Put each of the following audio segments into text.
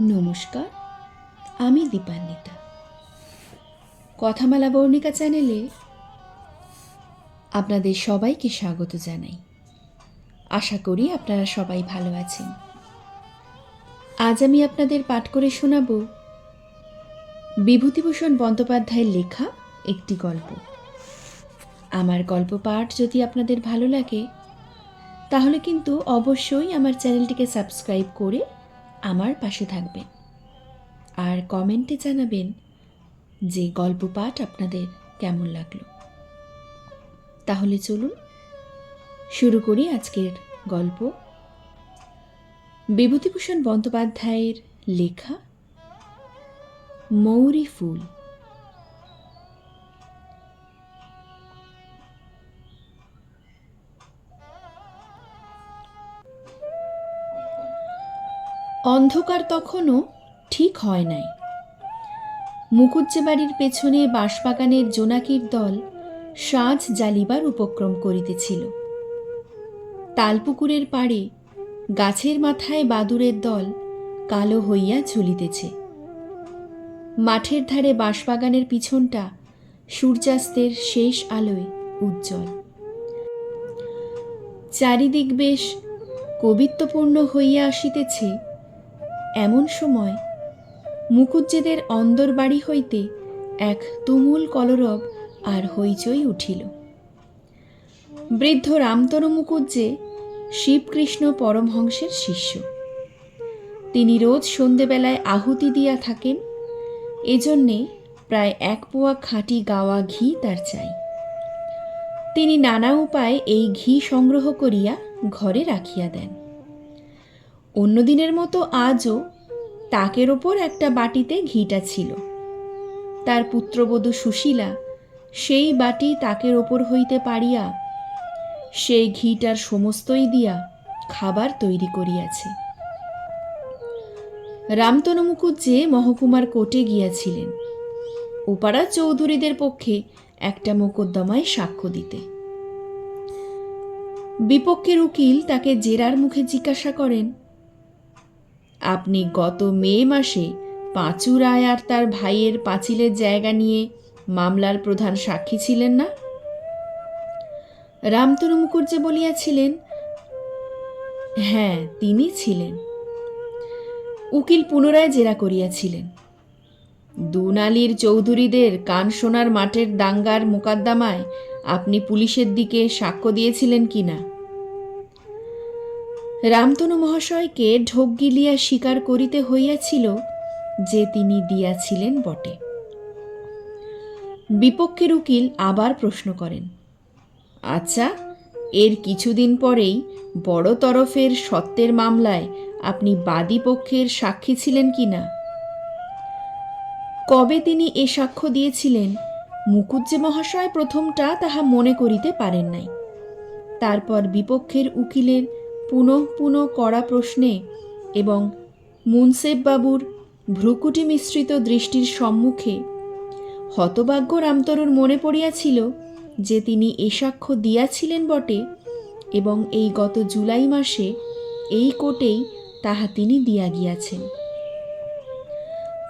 নমস্কার, আমি দীপান্বিতা। কথামালা বর্ণিকা চ্যানেলে আপনাদের সবাইকে স্বাগত জানাই। আশা করি আপনারা সবাই ভালো আছেন। আজ আমি আপনাদের পাঠ করে শোনাব বিভূতিভূষণ বন্দ্যোপাধ্যায়ের লেখা একটি গল্প। আমার গল্প পাঠ যদি আপনাদের ভালো লাগে তাহলে কিন্তু অবশ্যই আমার চ্যানেলটিকে সাবস্ক্রাইব করে আমার পাশে থাকবেন আর কমেন্টে জানাবেন যে গল্প পাঠ আপনাদের কেমন লাগলো। তাহলে চলুন শুরু করি আজকের গল্প। বিভূতিভূষণ বন্দ্যোপাধ্যায়ের লেখা মৌরি ফুল। অন্ধকার তখনও ঠিক হয় নাই। মুকুজ্জে বাড়ির পেছনে বাঁশবাগানের জোনাকির দল সাঁঝ জ্বালিবার উপক্রম করিতেছিল। তালপুকুরের পাড়ে গাছের মাথায় বাদুড়ের দল কালো হইয়া ঝুলিতেছে। মাঠের ধারে বাঁশবাগানের পিছনটা সূর্যাস্তের শেষ আলোয় উজ্জ্বল। চারিদিক বেশ কবিত্বপূর্ণ হইয়া আসিতেছে। এমন সময় মুকুজ্জেদের অন্দর বাড়ি হইতে এক তুমুল কলরব আর হইচই উঠিল। বৃদ্ধ রামতনু মুকুজ্জে শিবকৃষ্ণ পরমহংসের শিষ্য। তিনি রোজ সন্ধেবেলায় আহুতি দিয়া থাকেন। এজন্যে প্রায় 1 পোয়া খাঁটি গাওয়া ঘি তার চাই। তিনি নানা উপায়ে এই ঘি সংগ্রহ করিয়া ঘরে রাখিয়া দেন। অন্যদিনের মতো আজও তাকের ওপর একটা বাটিতে ঘিটা ছিল। তার পুত্রবধূ সুশীলা সেই বাটি তাকের ওপর হইতে পাড়িয়া সেই ঘিটার সমস্তই দিয়া খাবার তৈরি করিয়াছে। রামতনু মুকুজ্জে মহকুমার কোর্টে গিয়াছিলেন ওপাড়া চৌধুরীদের পক্ষে একটা মোকদ্দমায় সাক্ষ্য দিতে। বিপক্ষের উকিল তাকে জেরার মুখে জিজ্ঞাসা করেন, আপনি গত মে মাসে পাঁচু রায় আর তার ভাইয়ের পাঁচিলের জায়গা নিয়ে মামলার প্রধান সাক্ষী ছিলেন না? রামতনু মুকুজ্জে বলিয়াছিলেন, হ্যাঁ, তিনি ছিলেন। উকিল পুনরায় জেরা করিয়াছিলেন, দুনালির চৌধুরীদের কান সোনার মাঠের দাঙ্গার মোকদ্দমায় আপনি পুলিশের দিকে সাক্ষ্য দিয়েছিলেন কিনা? রামতনু মহাশয়কে ঢোক গিলিয়া স্বীকার করিতে হইয়াছিল যে তিনি দিয়াছিলেন বটে। বিপক্ষের উকিল আবার প্রশ্ন করেন, আচ্ছা, এর কিছুদিন পরেই বড় তরফের সত্যের মামলায় আপনি বাদী পক্ষের সাক্ষী ছিলেন কিনা? কবে তিনি এ সাক্ষ্য দিয়েছিলেন মুকুজ্জে মহাশয় প্রথমটা তাহা মনে করিতে পারেন নাই। তারপর বিপক্ষের উকিলের পুনঃ পুনঃ কড়া প্রশ্নে এবং মুন্সেফ বাবুর ভ্রুকুটি মিশ্রিত দৃষ্টির সম্মুখে হতভাগ্য রামতনুর মনে পড়িয়াছিল যে তিনি এ সাক্ষ্য দিয়াছিলেন বটে এবং এই গত জুলাই মাসে এই কোর্টেই তাহা তিনি দিয়া গিয়াছেন।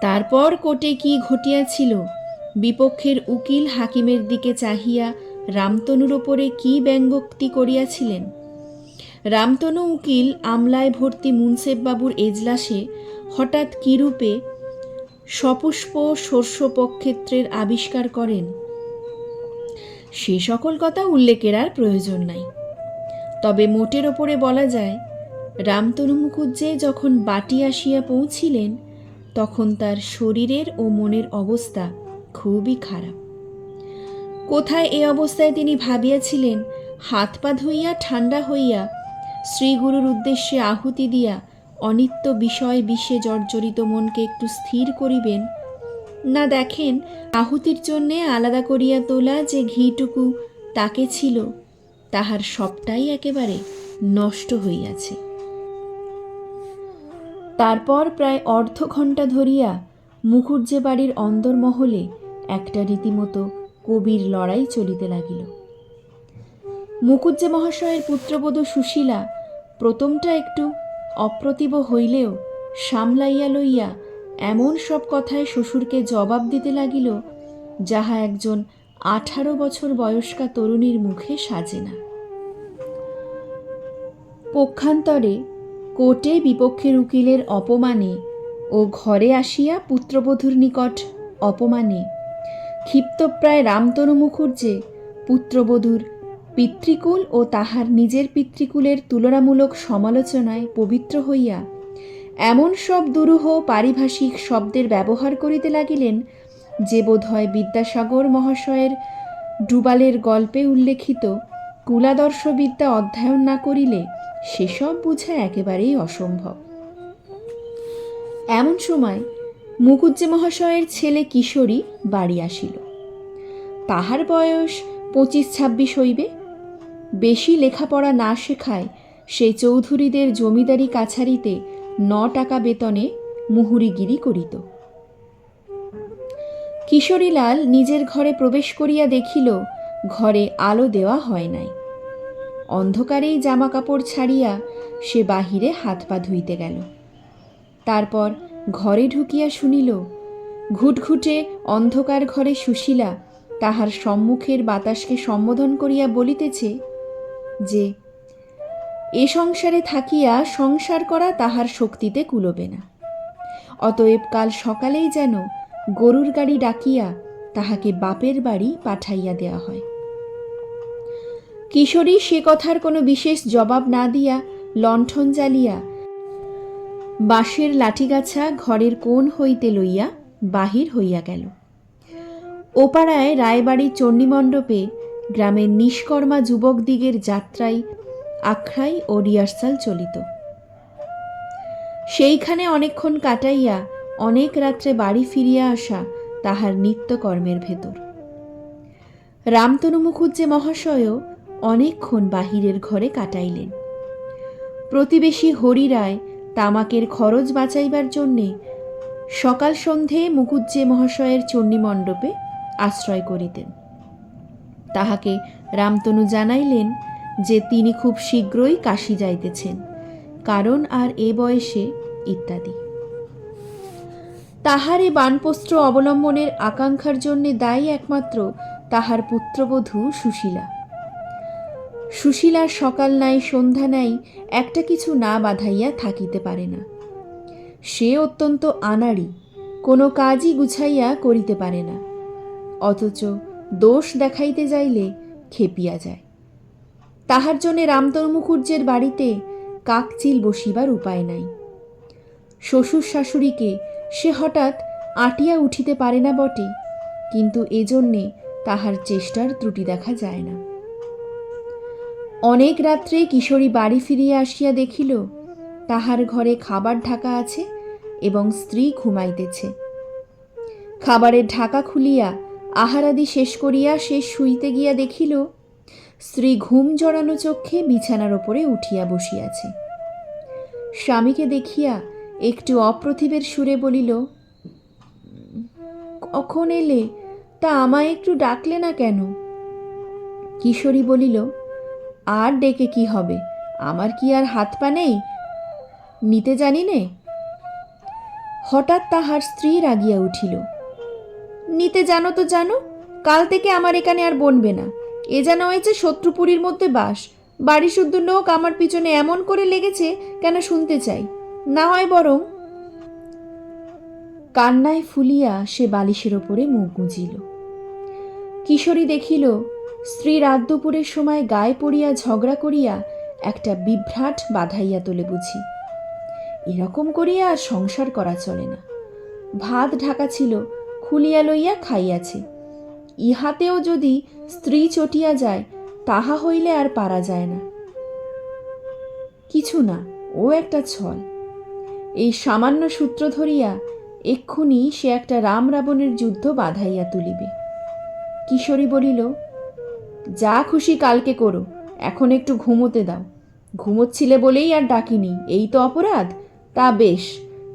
তারপর কোর্টে কি ঘটিয়াছিল, বিপক্ষের উকিল হাকিমের দিকে চাহিয়া রামতনুর ওপরে কি ব্যঙ্গোক্তি করিয়াছিলেন, রামতনু উকিল আমলায় ভর্তি মুন্সেফবাবুর এজলাসে হঠাৎ কিরূপে সপুষ্প শস্যপক্ষেত্রের আবিষ্কার করেন, সে সকল কথা উল্লেখের আর প্রয়োজন নাই। তবে মোটের ওপরে বলা যায়, রামতনু মুকুজ্জে যখন বাটি আসিয়া পৌঁছিলেন তখন তার শরীরের ও মনের অবস্থা খুবই খারাপ। কোথায় এ অবস্থায় তিনি ভাবিয়াছিলেন হাত পা ধুইয়া ঠান্ডা হইয়া শ্রীগুরুর উদ্দেশ্যে আহুতি দিয়া অনিত্য বিষয় বিষে জর্জরিত মনকে একটু স্থির করিবেন, না দেখেন আহুতির জন্যে আলাদা করিয়া তোলা যে ঘিটুকু তাকে ছিল তাহার সবটাই একেবারে নষ্ট হইয়াছে। তারপর প্রায় অর্ধ ঘণ্টা ধরিয়া মুকুজ্জে বাড়ির অন্দরমহলে একটা রীতিমতো কবির লড়াই চলিতে লাগিল। মুকুজ্জে মহাশয়ের পুত্রবধূ সুশীলা প্রথমটা একটু অপ্রতিভ হইলেও সামলাইয়া লইয়া এমন সব কথায় শ্বশুরকে জবাব দিতে লাগিল, যাহা একজন 18 বছর বয়স্কা তরুণীর মুখে সাজে না। পক্ষান্তরে কোর্টে বিপক্ষের উকিলের অপমানে ও ঘরে আসিয়া পুত্রবধূর নিকট অপমানে ক্ষিপ্তপ্রায় রামতনু মুখুজ্জে পুত্রবধূর পিতৃকুল ও তাহার নিজের পিতৃকুলের তুলনামূলক সমালোচনায় পবিত্র হইয়া এমন সব দুরূহ পারিভাষিক শব্দের ব্যবহার করিতে লাগিলেন, যে বোধহয় বিদ্যাসাগর মহাশয়ের ডুবালের গল্পে উল্লেখিত কুলাদর্শবিদ্যা অধ্যয়ন না করিলে সেসব বুঝা একেবারেই অসম্ভব। এমন সময় মুকুজ্জে মহাশয়ের ছেলে কিশোরী বাড়ি আসিল। তাহার বয়স 25-26 হইবে। বেশি লেখাপড়া না শেখায় সে চৌধুরীদের জমিদারি কাছারিতে 9 টাকা বেতনে মুহুরিগিরি করিত। কিশোরীলাল নিজের ঘরে প্রবেশ করিয়া দেখিল ঘরে আলো দেওয়া হয় নাই। অন্ধকারেই জামা কাপড় ছাড়িয়া সে বাহিরে হাত পা ধুইতে গেল। তারপর ঘরে ঢুকিয়া শুনিল ঘুটঘুটে অন্ধকার ঘরে সুশীলা তাহার সম্মুখের বাতাসকে সম্বোধন করিয়া বলিতেছে যে এ সংসারে থাকিয়া সংসার করা তাহার শক্তিতে কুলোবে না, অতএব কাল সকালেই যেন গরুর গাড়ি ডাকিয়া তাহাকে বাপের বাড়ি পাঠাইয়া দেওয়া হয়। কিশোরী সে কথার কোনো বিশেষ জবাব না দিয়া লণ্ঠন জ্বালিয়া বাঁশের লাঠিগাছা ঘরের কোণ হইতে লইয়া বাহির হইয়া গেল। ওপাড়ায় রায়বাড়ির চণ্ডীমণ্ডপে গ্রামের নিষ্কর্মা যুবকদিগের যাত্রায় আখড়াই ও রিহার্সাল চলিত। সেইখানে অনেকক্ষণ কাটাইয়া অনেক রাত্রে বাড়ি ফিরিয়া আসা তাহার নিত্যকর্মের ভেতর। রামতনু মুখুজ্জে মহাশয়ও অনেকক্ষণ বাহিরের ঘরে কাটাইলেন। প্রতিবেশী হরিরায় তামাকের খরচ বাঁচাইবার জন্যে সকাল সন্ধে মুকুজ্জে মহাশয়ের চণ্ডীমণ্ডপে আশ্রয় করিতেন। তাহাকে রামতনু জানাইলেন যে তিনি খুব শীঘ্রই কাশী যাইতেছেন, কারণ আর এ বয়সে ইত্যাদি। তাহার এ বানপ্রস্ত্র অবলম্বনের আকাঙ্ক্ষার জন্যে দায়ী একমাত্র তাহার পুত্রবধূ সুশীলা। সুশীলার সকাল নাই সন্ধ্যা নাই একটা কিছু না বাঁধাইয়া থাকিতে পারে না। সে অত্যন্ত আনাড়ি, কোনো কাজই গুছাইয়া করিতে পারে না, অথচ দোষ দেখাইতে যাইলে খেপিয়া যায়। তাহার জন্যে রামতনু মুখুজ্জের বাড়িতে কাকচিল বসিবার উপায় নাই। শ্বশুর শাশুড়িকে সে হঠাৎ আঁটিয়া উঠিতে পারে না বটে, কিন্তু এজন্যে তাহার চেষ্টার ত্রুটি দেখা যায় না। অনেক রাত্রে কিশোরী বাড়ি ফিরিয়া আসিয়া দেখিল তাহার ঘরে খাবার ঢাকা আছে এবং স্ত্রী ঘুমাইতেছে। খাবারের ঢাকা খুলিয়া আহারাদি শেষ করিয়া সে শুইতে গিয়া দেখিল স্ত্রী ঘুম জড়ানো চক্ষে বিছানার ওপরে উঠিয়া বসিয়াছে। স্বামীকে দেখিয়া একটু অপ্রতিভের সুরে বলিল, কখন এলে? তা আমায় একটু ডাকলে না কেন? কিশোরী বলিল, আর ডেকে কি হবে, আমার কি আর হাত পা নেই, নিতে জানি নে। হঠাৎ তাহার স্ত্রী রাগিয়া উঠিল, নিতে জানো তো জানো, কাল থেকে আমার এখানে আর বনবে না। এ যেন হয়েছে শত্রুপুরীর মধ্যে বাস। বাড়ি শুদ্ধ লোক আমার পিছনে এমন করে লেগেছে কেন শুনতে চাই, না হয় বরং। কান্নায় ফুলিয়া সে বালিশের ওপরে মুখ গুঁজিল। কিশোরী দেখিল স্ত্রী রাত দুপুরের সময় গায়ে পড়িয়া ঝগড়া করিয়া একটা বিভ্রাট বাঁধাইয়া তোলে বুঝি। এরকম করিয়া আর সংসার করা চলে না। ভাত ঢাকা ছিল, খুলিয়া লইয়া খাইয়াছে। ইহাতেও যদি স্ত্রী চটিয়া যায় তাহা হইলে আর পারা যায় না। কিছু না, ও একটা ছল। এই সামান্য সূত্র ধরিয়া এক্ষুনি সে একটা রাম রাবণের যুদ্ধ বাঁধাইয়া তুলিবে। কিশোরী বলিল, যা খুশি কালকে করো, এখন একটু ঘুমোতে দাও। ঘুমোচ্ছিলে বলেই আর ডাকিনি, এই তো অপরাধ? তা বেশ,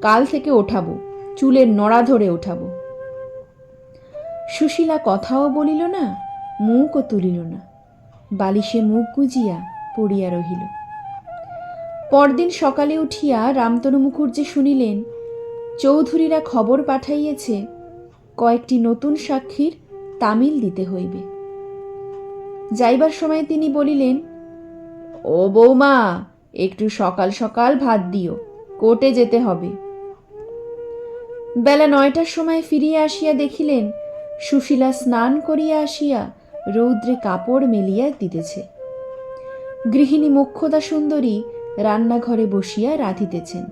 কাল থেকে ওঠাবো, চুলের নড়া ধরে ওঠাবো। সুশীলা কথাও বলিল না, মুখও তুলিল না, বালিশে মুখ গুজিয়া পড়িয়া রহিল। পরদিন সকালে উঠিয়া রামতনু মুখুজ্জে শুনিলেন চৌধুরীরা খবর পাঠাইয়েছে কয়েকটি নতুন সাক্ষীর তামিল দিতে হইবে। যাইবার সময় তিনি বলিলেন, ও বৌমা, একটু সকাল সকাল ভাত দিও, কোর্টে যেতে হবে। বেলা 9টার সময় ফিরিয়া আসিয়া দেখিলেন সুশীলা স্নান করিয়া আসিয়া রৌদ্রে কাপড় মেলিয়া দিতেছে। গৃহিণী মোক্ষদা সুন্দরী রান্নাঘরে বসিয়া রাঁধিতেছেন।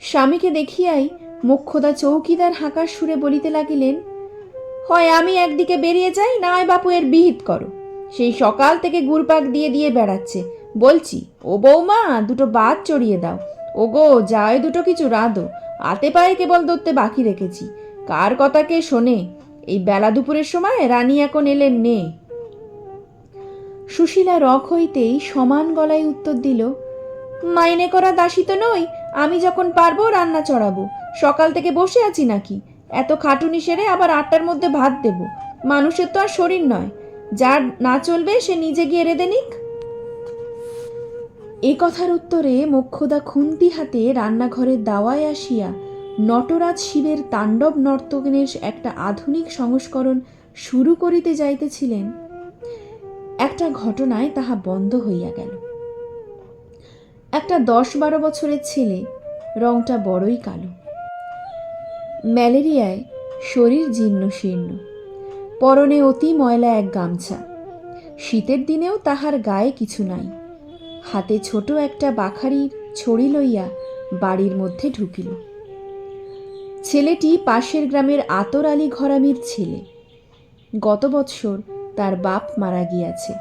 স্বামীকে দেখিয়াই মোক্ষদা চৌকিদার হাঁকার সুরে বলিতে লাগিলেন, হয় আমি একদিকে বেরিয়ে যাই, না হয় বাপু এর বিহিত করো। সেই সকাল থেকে গুড়পাক দিয়ে দিয়ে বেড়াচ্ছে। বলছি, ও বৌমা, দুটো ভাত চড়িয়ে দাও। ও গো, যায় দুটো কিছু রাঁধো, হাতে পায়ে কেবল ধরতে বাকি রেখেছি। কার কথা কে শোনে? এই বেলা দুপুরের সময় রানী এখন এলেন নে। সুশীলা রক হইতেই সমান গলায় উত্তর দিল, মাইনে করা দাসী তো নই, আমি যখন পারবো রান্না চড়াবো। সকাল থেকে বসে আছি নাকি? এত খাটুনি সেরে আবার 8টার মধ্যে ভাত দেব। মানুষের তো আর শরীর নয়, যার না চলবে সে নিজে গিয়ে রেঁধে নিক। এ কথার উত্তরে মোক্ষদা খুন্তি হাতে রান্নাঘরের দাওয়ায় আসিয়া নটরাজ শিবের তাণ্ডব নর্তনের একটা আধুনিক সংস্করণ শুরু করিতে যাইতেছিলেন। একটা ঘটনায় তাহা বন্ধ হইয়া গেল। একটা 10-12 বছরের ছেলে, রংটা বড়ই কালো, ম্যালেরিয়ায় শরীর জীর্ণ শীর্ণ, পরনে অতি ময়লা এক গামছা। শীতের দিনেও তাহার গায়ে কিছু নাই। হাতে ছোট একটা বাখারির ছড়ি লইয়া বাড়ির মধ্যে ঢুকিল। ছেলেটি পাশের গ্রামের আতর আলী ঘরামির ছেলে। গত বৎসর তার বাপ মারা গিয়াছে।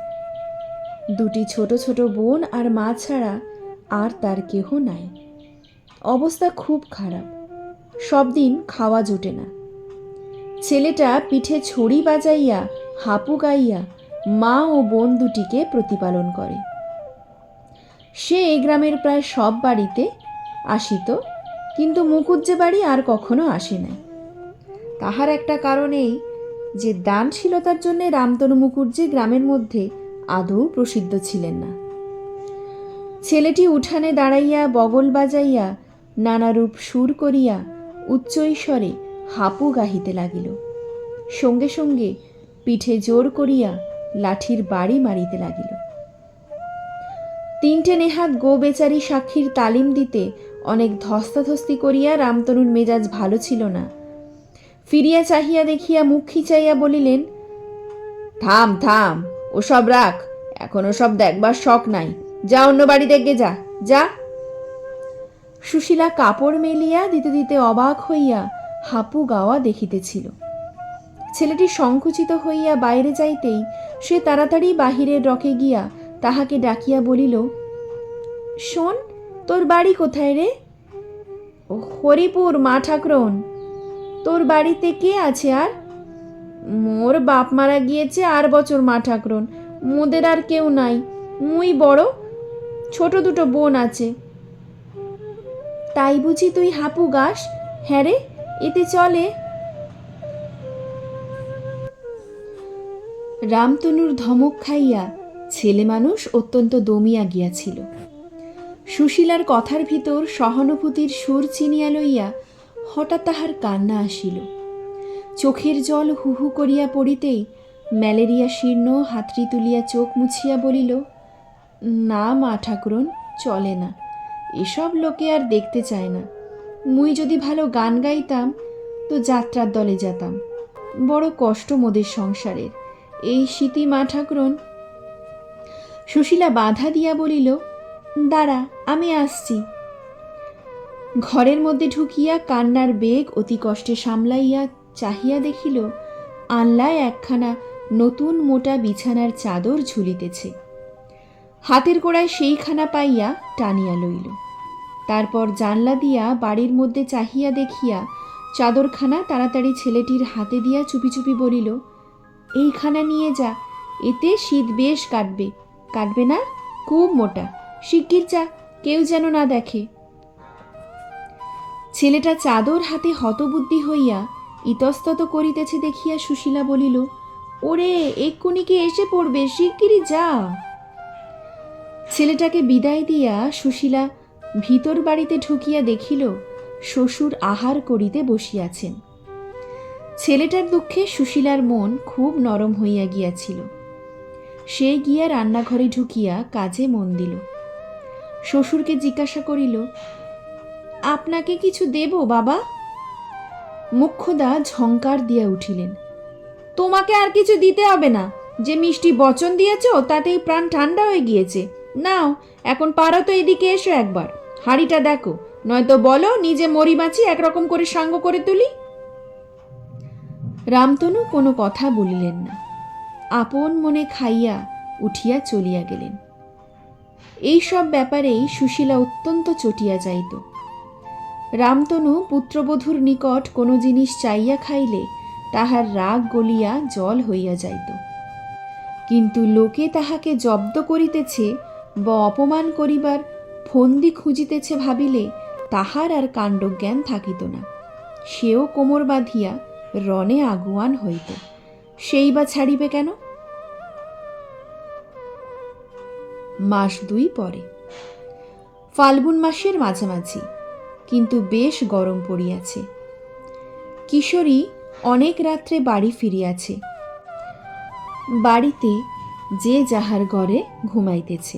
দুটি ছোট ছোট বোন আর মা ছাড়া আর তার কেহ নাই। অবস্থা খুব খারাপ, সব দিন খাওয়া জোটে না। ছেলেটা পিঠে ছড়ি বাজাইয়া হাপু গাইয়া মা ও বোন দুটিকে প্রতিপালন করে। সে এই গ্রামের প্রায় সব বাড়িতে আসিত, কিন্তু মুকুজ্জে বাড়ি আর কখনো আসে নাই। তাহার একটা কারণ এই যে দানশীলতার জন্যে রামতনু মুখুজ্জে গ্রামের মধ্যে আদৌ প্রসিদ্ধ ছিলেন না। ছেলেটি উঠানে দাঁড়াইয়া বগল বাজাইয়া নানারূপ সুর করিয়া উচ্চৈস্বরে হাপু গাহিতে লাগিল। সঙ্গে সঙ্গে পিঠে জোর করিয়া লাঠির বাড়ি মারিতে লাগিল। 3টে নেহাত গো বেচারি সাক্ষীর তালিম দিতে অনেক ধস্তাধস্তি করিয়া রামতনুর মেজাজ ভালো ছিল না। ফিরিয়া চাহিয়া দেখিয়া মুখ খিচাইয়া বলিলেন, থাম থাম, ওসব রাখ, এখন ওসব দেখবার শখ নাই। যা অন্য বাড়ি দেখে যা যা। সুশীলা কাপড় মেলিয়া দিতে দিতে অবাক হইয়া হাপু গাওয়া দেখিতেছিল। ছেলেটি সংকুচিত হইয়া বাইরে যাইতেই সে তাড়াতাড়ি বাহিরের রকে গিয়া তাহাকে ডাকিয়া বলিল, শোন, তোর বাড়ি কোথায় রে? হরিপুর, মা ঠাকরন। তোর বাড়িতে কে আছে আর? মোর বাপ মারা গিয়েছে 8 বছর, মা ঠাকরন। মোদের আর কেউ নাই, মুই বড়, ছোট দুটো বোন আছে। তাই বুঝি তুই হাপু গাস? হ্যাঁ রে, এতে চলে। রামতনুর ধমক খাইয়া ছেলে মানুষ অত্যন্ত দমিয়া গিয়াছিল। সুশীলার কথার ভিতর সহানুভূতির সুর চিনিয়া লইয়া হঠাৎ তাহার কান্না আসিল। চোখের জল হু হু করিয়া পড়িতেই ম্যালেরিয়া শীর্ণ হাতড়ি তুলিয়া চোখ মুছিয়া বলিল, না মা ঠাকুরন, চলে না, এসব লোকে আর দেখতে চায় না। মুই যদি ভালো গান গাইতাম তো যাত্রার দলে যেতাম। বড় কষ্ট মোদের সংসারের, এই শীতি মা ঠাকুরন। সুশীলা বাধা দিয়া বলিল, দাঁড়া, আমি আসছি। ঘরের মধ্যে ঢুকিয়া কান্নার বেগ অতি কষ্টে সামলাইয়া চাহিয়া দেখিল আনলায় একখানা নতুন মোটা বিছানার চাদর ঝুলিতেছে। হাতের গোড়ায় সেইখানা পাইয়া টানিয়া লইল। তারপর জানলা দিয়া বাড়ির মধ্যে চাহিয়া দেখিয়া চাদরখানা তাড়াতাড়ি ছেলেটির হাতে দিয়া চুপি চুপি বলিল, এইখানা নিয়ে যা, এতে শীত বেশ কাটবে। কাটবে না? খুব মোটা, শিগগির যা, কেউ যেন না দেখে। ছেলেটা চাদর হাতে হতবুদ্ধি হইয়া ইতস্তত করিতেছে দেখিয়া সুশীলা বলিল, ওরে, এক্ষুনি কি এসে পড়বে, শিগগিরই যা। ছেলেটাকে বিদায় দিয়া সুশীলা ভিতর বাড়িতে ঢুকিয়া দেখিল শ্বশুর আহার করিতে বসিয়াছেন। ছেলেটার দুঃখে সুশীলার মন খুব নরম হইয়া গিয়াছিল। সে গিয়া রান্নাঘরে ঢুকিয়া কাজে মন দিল। শ্বশুরকে জিজ্ঞাসা করিল, আপনাকে কিছু দেব বাবা? মুখ্যদা ঝংকার দিয়া উঠিলেন, তোমাকে আর কিছু দিতে হবে না, যে মিষ্টি বচন দিয়েছ তাতেই প্রাণ ঠান্ডা হয়ে গিয়েছে। নাও, এখন পারো তো এদিকে এসো একবার, হাঁড়িটা দেখো, নয়তো বলো নিজে মরি বাঁচি একরকম করে সাঙ্গ করে তুলি। রামতনু কোনো কথা বলিলেন না, আপন মনে খাইয়া উঠিয়া চলিয়া গেলেন। এই সব ব্যাপারেই সুশীলা অত্যন্ত চটিয়া যাইত। রামতনু পুত্রবধূর নিকট কোনো জিনিস চাইয়া খাইলে তাহার রাগ গলিয়া জল হইয়া যাইত, কিন্তু লোকে তাহাকে জব্দ করিতেছে বা অপমান করিবার ফন্দি খুঁজিতেছে ভাবিলে তাহার আর কাণ্ডজ্ঞান থাকিত না। সেও কোমর বাঁধিয়া রণে আগুয়ান হইত, সেই বা ছাড়িবে কেন? মাস দুই পরে, ফাল্গুন মাসের মাঝামাঝি, কিন্তু বেশ গরম পড়িয়াছে। কিশোরী অনেক রাত্রে বাড়ি ফিরিয়াছে। বাড়িতে যে যাহার ঘরে ঘুমাইতেছে।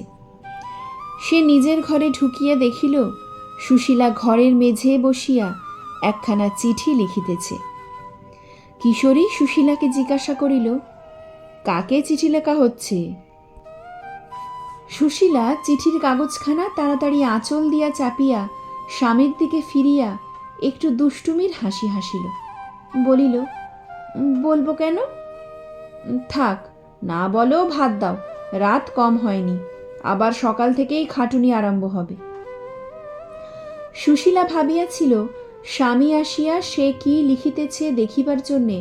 সে নিজের ঘরে ঢুকিয়া দেখিল সুশীলা ঘরের মেঝে বসিয়া একখানা চিঠি লিখিতেছে। কিশোরী সুশীলাকে জিজ্ঞাসা করিল, কাকে চিঠি লেখা হচ্ছে? সুশীলা চিঠির কাগজখানা তাড়াতাড়ি আঁচল দিয়া চাপিয়া স্বামীর দিকে ফিরিয়া একটু দুষ্টুমির হাসি হাসিল। বলিল, বলবো কেন? থাক, না বলেও ভাত দাও, রাত কম হয়নি, আবার সকাল থেকেই খাটুনি আরম্ভ হবে। সুশীলা ভাবিয়াছিল স্বামী আসিয়া সে কি লিখিতেছে দেখিবার জন্যে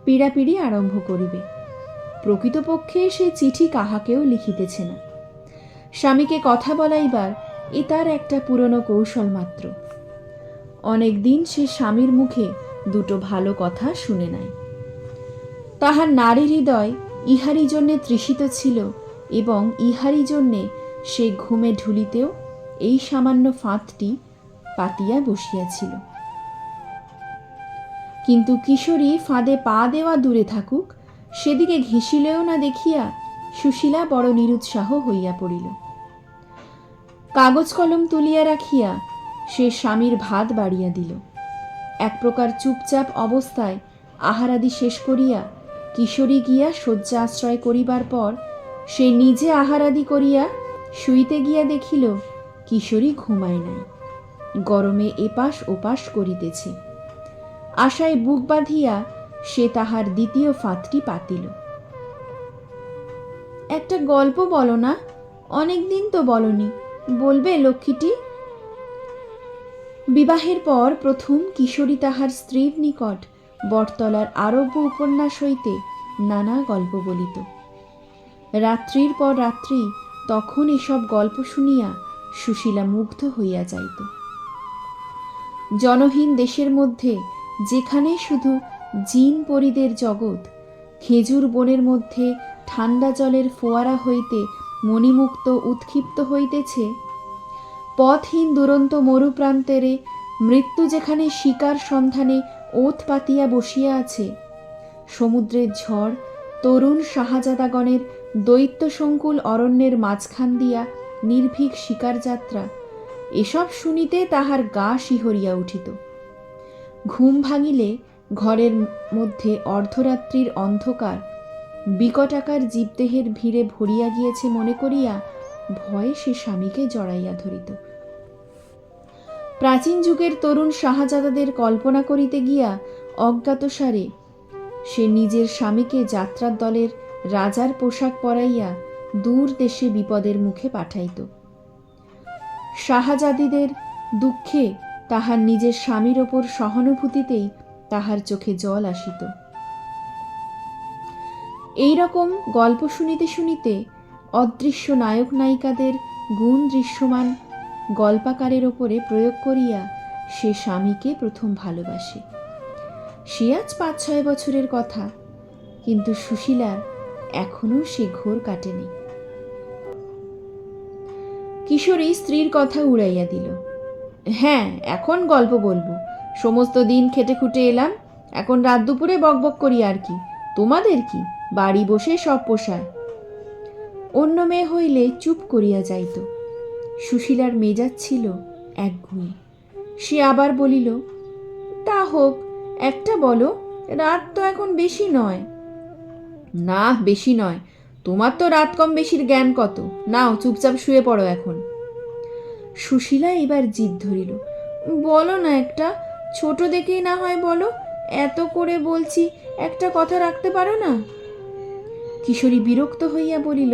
পীড়াপিড়ি আরম্ভ করিবে। প্রকৃতপক্ষে সে চিঠি কাহাকেও লিখিতেছে না। স্বামীকে কথা বলাইবার এ তার একটা পুরনো কৌশল মাত্র। অনেক দিন সে স্বামীর মুখে দুটো ভালো কথা শুনে নাই। তাহার নারী হৃদয় ইহারই জন্যে তৃষিত ছিল এবং ইহারই জন্যে সে ঘুমে ঢুলিতেও এই সামান্য ফাঁদটি পাতিয়া বসিয়াছিল। কিন্তু কিশোরী ফাঁদে পা দেওয়া দূরে থাকুক, সেদিকে ঘেঁষিলেও না দেখিয়া সুশীলা বড় নিরুৎসাহ হইয়া পড়িল। কাগজ কলম তুলিয়া রাখিয়া সে স্বামীর ভাত বাড়িয়া দিল। এক প্রকার চুপচাপ অবস্থায় আহারাদি শেষ করিয়া কিশোরী গিয়া শয্যা আশ্রয় করিবার পর সে নিজে আহারাদি করিয়া শুইতে গিয়া দেখিল কিশোরী ঘুমায় নাই, গরমে এপাশ ওপাশ করিতেছে। আশায় বুক বাঁধিয়া সে তাহার দ্বিতীয় ফাঁদটি পাতিল। একটা গল্প বলো না, অনেকদিন তো বলনি, বলবে লক্ষ্মীটি? বিবাহের পর প্রথম কিশোরী তাহার স্ত্রীর নিকট বটতলার আরব্য উপন্যাস হইতে নানা গল্প বলিত। রাত্রির পর রাত্রি তখন এসব গল্প শুনিয়া সুশীলা মুগ্ধ হইয়া যাইত। জনহীন দেশের মধ্যে যেখানে শুধু জিন পরীদের জগৎ, খেজুর বনের মধ্যে ঠান্ডা জলের ফোয়ারা হইতে মণিমুক্ত উৎক্ষিপ্ত হইতেছে, পথহীন দুরন্ত মরুপ্রান্তেরে মৃত্যু যেখানে শিকার সন্ধানে ওথ পাতিয়া বসিয়া আছে, সমুদ্রের ঝড় তরুণ শাহজাদাগণের দৈত্যসংকুল অরণ্যের মাঝখান দিয়া নির্ভীক শিকার যাত্রা, এসব শুনিতে তাহার গা শিহরিয়া উঠিত। ঘুম ভাঙিলে ঘরের মধ্যে অর্ধরাত্রির অন্ধকার বিকটাকার জীবদেহের ভিড়ে ভরিয়া গিয়েছে মনে করিয়া ভয়ে সে স্বামীকে জড়াইয়া ধরিত। প্রাচীন যুগের তরুণ শাহজাদাদের কল্পনা করিতে গিয়া অজ্ঞাতসারে সে নিজের স্বামীকে যাত্রার দলের রাজার পোশাক পরাইয়া দূর দেশে বিপদের মুখে পাঠাইত। শাহজাদিদের দুঃখে তাহার নিজের স্বামীর ওপর সহানুভূতিতেই তাহার চোখে জল আসিত। এই রকম গল্প শুনিতে শুনিতে অদৃশ্য নায়ক নায়িকাদের গুণ দৃশ্যমান গল্পাকারের ওপরে প্রয়োগ করিয়া সে স্বামীকে প্রথম ভালোবাসে। সে আজ 5-6 বছরের কথা, কিন্তু সুশীলার এখনো সে ঘোর কাটেনি। কিশোরী স্ত্রীর কথা উড়াইয়া দিল। হ্যাঁ, এখন গল্প বলবো। সমস্ত দিন খেটে খুটে এলাম, এখন রাত দুপুরে বকবক করি আর কি। তোমাদের কি, বাড়ি বসে সব পোষায়। অন্য মেয়ে হইলে চুপ করিয়া যাইত। সুশীলার মেজাজ ছিল একগুঁয়ে। সে আবার বলিল, তা হোক, একটা বলো, রাত তো এখন বেশি নয়। না, বেশি নয়। তোমার তো রাত কম বেশির জ্ঞান কত। নাও, চুপচাপ শুয়ে পড়ো এখন। সুশীলা এবার জিদ ধরিল, বলো না একটা, ছোট দেখেই না হয় বলো, এত করে বলছি, একটা কথা রাখতে পারো না? কিশোরী বিরক্ত হইয়া বলিল,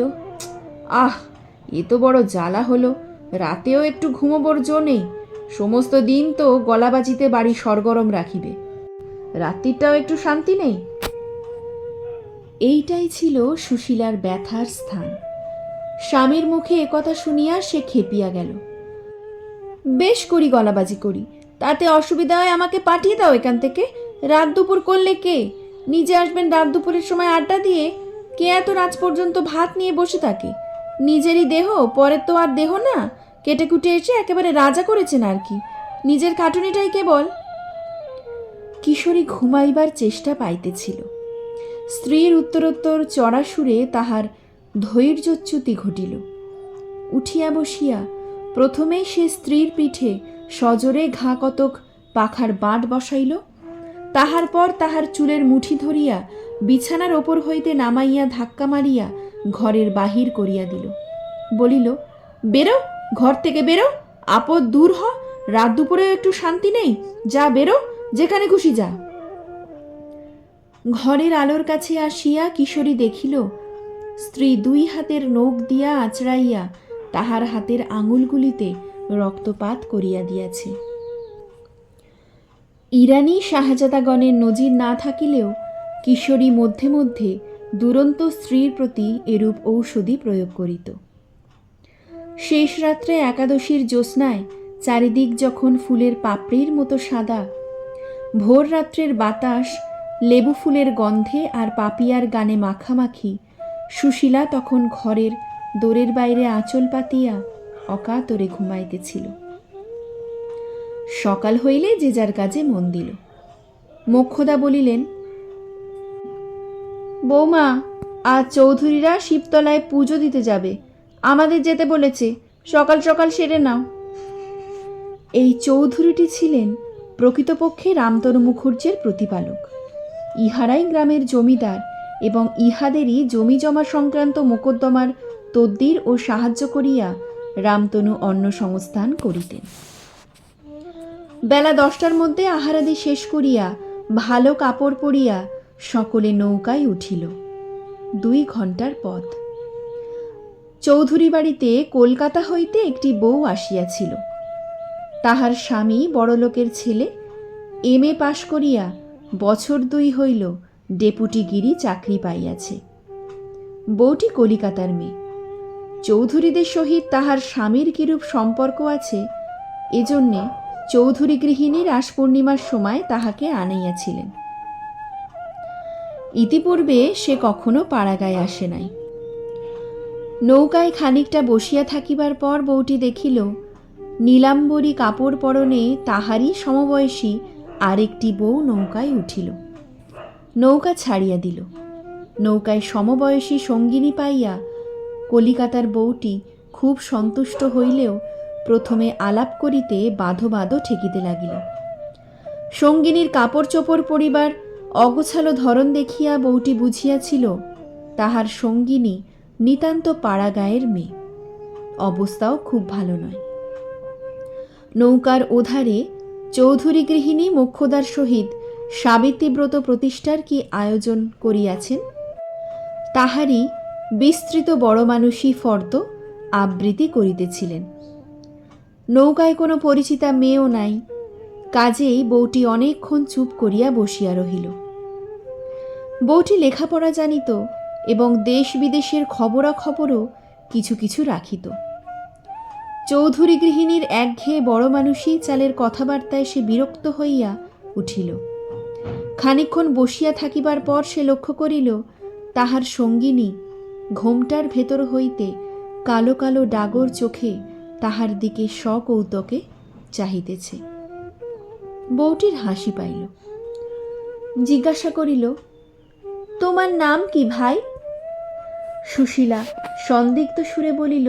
আহ, এ তো বড় জ্বালা হলো। রাতেও একটু ঘুমোবার জো নেই। সমস্ত দিন তো গলাবাজিতে বাড়ি সরগরম রাখিবে, রাত্রিটাও একটু শান্তি নেই। এইটাই ছিল সুশীলার ব্যথার স্থান। স্বামীর মুখে একথা শুনিয়া সে খেপিয়া গেল। বেশ করি গলাবাজি করি, তাতে অসুবিধা হয় আমাকে পাঠিয়ে দাও এখান থেকে। রাত দুপুর করলে কে? নিজে আসবেন রাত দুপুরের সময় আড্ডা দিয়ে। কে এত রাত পর্যন্ত ভাত নিয়ে বসে থাকে? নিজেরই দেহ, পরের তো আর দেহ না। কেটে কুটে এসে একেবারে রাজা করেছেন আর কি। নিজের খাটুনিটাই কেবল। কিশোরী ঘুমাইবার চেষ্টা পাইতেছিল। স্ত্রীর উত্তরোত্তর চড়া সুরে তাহার ধৈর্যচ্যুতি ঘটিল। উঠিয়া বসিয়া প্রথমেই সে স্ত্রীর পিঠে সজোরে ঘা কতক পাখার বাঁট বসাইল। তাহার পর তাহার চুলের মুঠি ধরিয়া বিছানার ওপর হইতে নামাইয়া ধাক্কা মারিয়া ঘরের বাহির করিয়া দিল। বলিল, বেরো, ঘর থেকে বেরো, আপদ দূর হ। রাত দুপুরেও একটু শান্তি নেই। যা, বেরো, যেখানে খুশি যা। ঘরের আলোর কাছে আসিয়া কিশোরী দেখিল, স্ত্রী দুই হাতের নখ দিয়া আঁচড়াইয়া তাহার হাতের আঙুলগুলিতে রক্তপাত করিয়া দিয়াছে। ইরানি শাহজাদাগণের নজির না থাকিলেও কিশোরী মধ্যে মধ্যে দুরন্ত স্ত্রীর প্রতি এরূপ ঔষধি প্রয়োগ করিত। শেষ রাত্রে একাদশীর জ্যোৎস্নায় চারিদিক যখন ফুলের পাপড়ির মতো সাদা, ভোর রাত্রের বাতাস লেবু ফুলের গন্ধে আর পাপিয়ার গানে মাখামাখি, সুশীলা তখন ঘরের দোরের বাইরে আঁচল পাতিয়া অকাতরে ঘুমাইতেছিল। সকাল হইলে যে যার কাজে মন দিল। মোক্ষদা বলিলেন, বৌমা, আজ চৌধুরীরা শিবতলায় পুজো দিতে যাবে, আমাদের যেতে বলেছে, সকাল সকাল সেরে নাও। এই চৌধুরীটি ছিলেন প্রকৃতপক্ষে রামতনু মুখুর্জের প্রতিপালক। ইহারাই গ্রামের জমিদার এবং ইহাদেরই জমি জমা সংক্রান্ত মোকদ্দমার তদ্বির ও সাহায্য করিয়া রামতনু অন্ন সংস্থান করিতেন। বেলা 10টার মধ্যে আহারাদি শেষ করিয়া ভালো কাপড় পরিয়া সকলে নৌকায় উঠিল। 2 ঘণ্টার পথ। চৌধুরী বাড়িতে কলকাতা হইতে একটি বউ আসিয়াছিল। তাহার স্বামী বড়লোকের ছেলে, MA পাশ করিয়া বছর 2 হইল ডেপুটিগিরি চাকরি পাইয়াছে। বউটি কলিকাতার মেয়ে। চৌধুরীদের সহিত তাহার স্বামীর কিরূপ সম্পর্ক আছে, এজন্যে চৌধুরী গৃহিণী রাস পূর্ণিমার সময় তাহাকে আনাইয়াছিলেন। ইতিপূর্বে সে কখনো পাড়াগায় আসে নাই। নৌকায় খানিকটা বসিয়া থাকিবার পর বউটি দেখিল, নীলাম্বরী কাপড় পরনে তাহারই সমবয়সী আরেকটি বউ নৌকায় উঠিল। নৌকা ছাড়িয়া দিল। নৌকায় সমবয়সী সঙ্গিনী পাইয়া কলিকাতার বউটি খুব সন্তুষ্ট হইলেও প্রথমে আলাপ করিতে বাঁধো বাঁধো ঠেকিতে লাগিল। সঙ্গিনীর কাপড় চোপড় পরিবার অগোছালো ধরন দেখিয়া বউটি বুঝিয়াছিল তাহার সঙ্গিনী নিতান্ত পাড়াগাঁয়ের মেয়ে। অবস্থাও খুব ভালো নয়। নৌকার ওধারে চৌধুরী গৃহিণী মোক্ষদার সহিত সাবিত্রীব্রত প্রতিষ্ঠার কি আয়োজন করিয়াছেন, তাহারই বিস্তৃত বড় মানুষই ফর্দ আবৃত্তি করিতেছিলেন। নৌকায় কোনো পরিচিতা মেয়েও নাই, কাজেই বউটি অনেকক্ষণ চুপ করিয়া বসিয়া রহিল। বউটি লেখাপড়া জানিত এবং দেশ বিদেশের খবরাখবরও কিছু কিছু রাখিত। চৌধুরী গৃহিণীর একঘেয়ে বড় মানুষই চালের কথাবার্তায় সে বিরক্ত হইয়া উঠিল। খানিকক্ষণ বসিয়া থাকিবার পর সে লক্ষ্য করিল তাহার সঙ্গিনী ঘোমটার ভেতর হইতে কালো কালো ডাগর চোখে তাহার দিকে সকৌতুকে চাহিতেছে। বউটির হাসি পাইল। জিজ্ঞাসা করিল, তোমার নাম কি ভাই? সুশীলা সন্দিগ্ধ সুরে বলিল,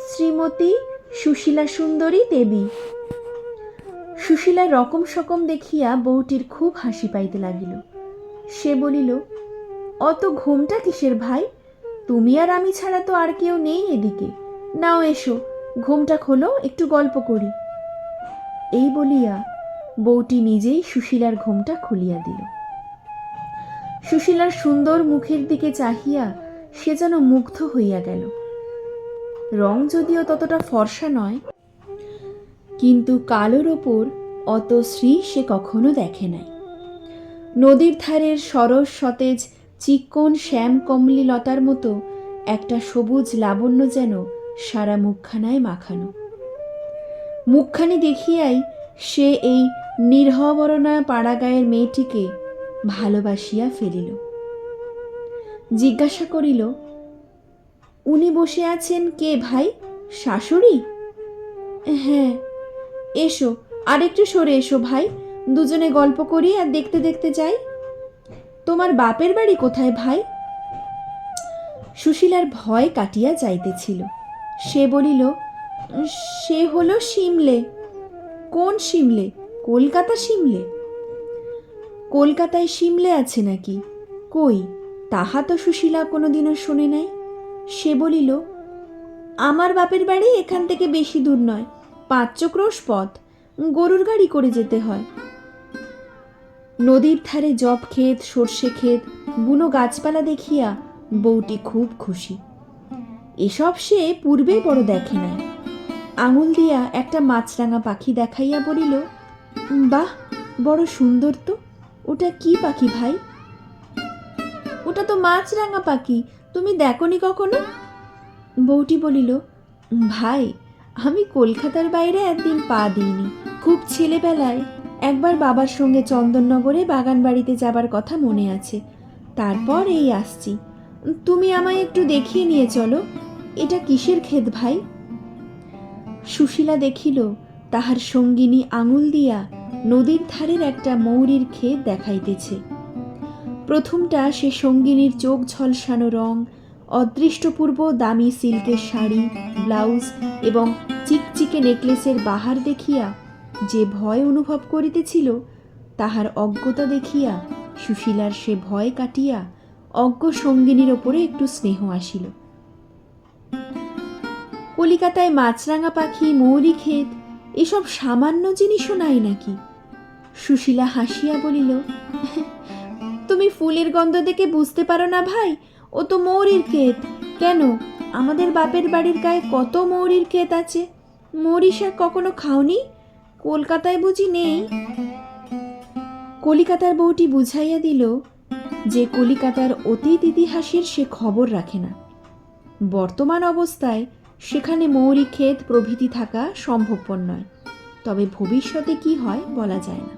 শ্রীমতী সুশীলা সুন্দরী দেবী। সুশীলার রকম সকম দেখিয়া বউটির খুব হাসি পাইতে লাগিল। সে বলিল, অত ঘুমটা কিসের ভাই? তুমি আর আমি ছাড়া তো আর কেউ নেই এদিকে। নাও এসো, ঘুমটা খোলো, একটু গল্প করি। এই বলিয়া বউটি নিজেই সুশীলার ঘুমটা খুলিয়া দিল। সুশীলার সুন্দর মুখের দিকে চাহিয়া সে যেন মুগ্ধ হইয়া গেল। রং যদিও ততটা ফর্সা নয়, কিন্তু কালোর ওপর অত শ্রী সে কখনো দেখে নাই। নদীর ধারের সরস সতেজ চিক্কণ শ্যাম কমলী লতার মতো একটা সবুজ লাবণ্য যেন সারা মুখখানায় মাখানো। মুখখানি দেখিয়াই সে এই নির্হবরণা পাড়াগাঁয়ের মেয়েটিকে ভালোবাসিয়া ফেলিল। জিজ্ঞাসা করিল, উনি বসে আছেন কে ভাই? শাশুড়ি? হ্যাঁ। এসো, আরেকটু সরে এসো ভাই, দুজনে গল্প করি আর দেখতে দেখতে যাই। তোমার বাপের বাড়ি কোথায় ভাই? সুশীলার ভয় কাটিয়া যাইতেছিল। সে বলিল, সে হলো সিমলে। কোন সিমলে? কলকাতা সিমলে? কলকাতায় সিমলে আছে নাকি? কই, তাহা তো সুশীলা কোনোদিনও শোনে নাই। সে বলিল, আমার বাপের বাড়ি এখান থেকে বেশি দূর নয়, 5 ক্রোশ পথ, গরুর গাড়ি করে যেতে হয়। নদীর ধারে জব ক্ষেত, সর্ষে ক্ষেত, বুনো গাছপালা দেখিয়া বউটি খুব খুশি। এসব সে পূর্বেই বড় দেখে নাই। আঙুল দিয়া একটা মাছরাঙা পাখি দেখাইয়া বলিল, বাহ, বড় সুন্দর তো। ওটা কি পাখি ভাই? ওটা তো মাছরাঙা পাখি, তুমি দেখনি কখনো? বউটি বলিল, ভাই, আমি কলকাতার বাইরে একদিন পা দিইনি। খুব ছেলেবেলায় একবার বাবার সঙ্গে চন্দননগরে বাগান বাড়িতে যাবার কথা মনে আছে। তারপর এই আসছি। তুমি আমায় একটু দেখিয়ে নিয়ে চলো, এটা কিসের ক্ষেত ভাই? সুশীলা দেখিল তাহার সঙ্গিনী আঙুল দিয়া নদীর ধারের একটা মৌরির ক্ষেত দেখাইতেছে। প্রথমটা সে সঙ্গিনীর চোখ ঝলসানো রং, অদৃষ্টপূর্ব দামি সিল্কের শাড়ি, ব্লাউজ এবং চিকচিকে নেকলেসের বাহার দেখিয়া যে ভয় অনুভব করিতেছিল, তাহার অজ্ঞতা দেখিয়া সুশীলার সে ভয় কাটিয়া অজ্ঞ সঙ্গিনীর ওপরে একটু স্নেহ আসিল। কলিকাতায় মাছরাঙা পাখি, মৌরি ক্ষেত, এসব সামান্য জিনিসও নাই নাকি? সুশীলা হাসিয়া বলিল, তুমি ফুলের গন্ধ দেখে বুঝতে পারো না ভাই? ও তো মৌরির ক্ষেত। কেন, আমাদের বাপের বাড়ির গায়ে কত মৌরির ক্ষেত আছে। মৌরি শাক কখনো খাওনি? কলকাতায় বুঝি নেই? কলিকাতার বউটি বুঝাইয়া দিল যে কলিকাতার অতীত ইতিহাসের সে খবর রাখে না। বর্তমান অবস্থায় সেখানে মৌরি ক্ষেত প্রভৃতি থাকা সম্ভবপর নয়, তবে ভবিষ্যতে কি হয় বলা যায় না।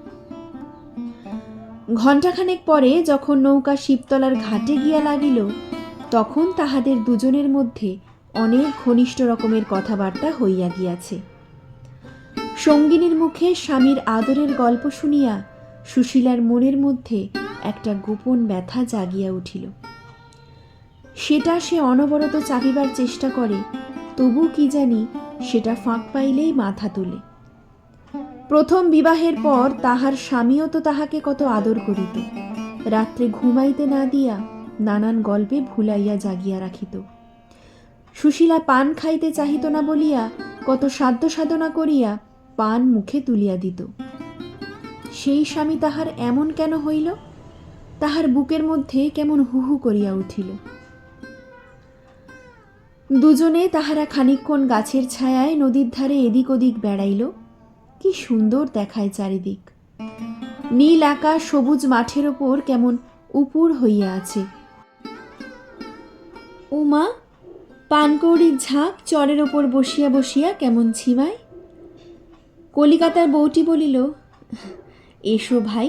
ঘণ্টাখানেক পরে যখন নৌকা শিবতলার ঘাটে গিয়া লাগিল, তখন তাহাদের দুজনের মধ্যে অনেক ঘনিষ্ঠ রকমের কথাবার্তা হইয়া গিয়াছে। সঙ্গিনীর মুখে স্বামীর আদরের গল্প শুনিয়া সুশীলার মনের মধ্যে একটা গোপন ব্যথা জাগিয়া উঠিল। সেটা সে অনবরত চাপিবার চেষ্টা করে, তবু কি জানি সেটা ফাঁক পাইলেই মাথা তোলে। প্রথম বিবাহের পর তাহার স্বামীও তো তাহাকে কত আদর করিত। রাত্রে ঘুমাইতে না দিয়া নানান গল্পে ভুলাইয়া জাগিয়া রাখিত। সুশীলা পান খাইতে চাহিত না বলিয়া কত সাধ্য সাধনা করিয়া পান মুখে তুলিয়া দিত। সেই স্বামী তাহার এমন কেন হইল? তাহার বুকের মধ্যে কেমন হু হু করিয়া উঠিল। দুজনে তাহারা খানিকক্ষণ গাছের ছায়ায় নদীর ধারে এদিক ওদিক বেড়াইল। কি সুন্দর দেখায় চারিদিক। নীল আকাশ সবুজ মাঠের ওপর কেমন উপুর হইয়া আছে। উমা, পানকৌড়ির ঝাঁক চরের ওপর বসিয়া বসিয়া কেমন ঝিমায়। কলিকাতার বউটি বলিল, এসো ভাই,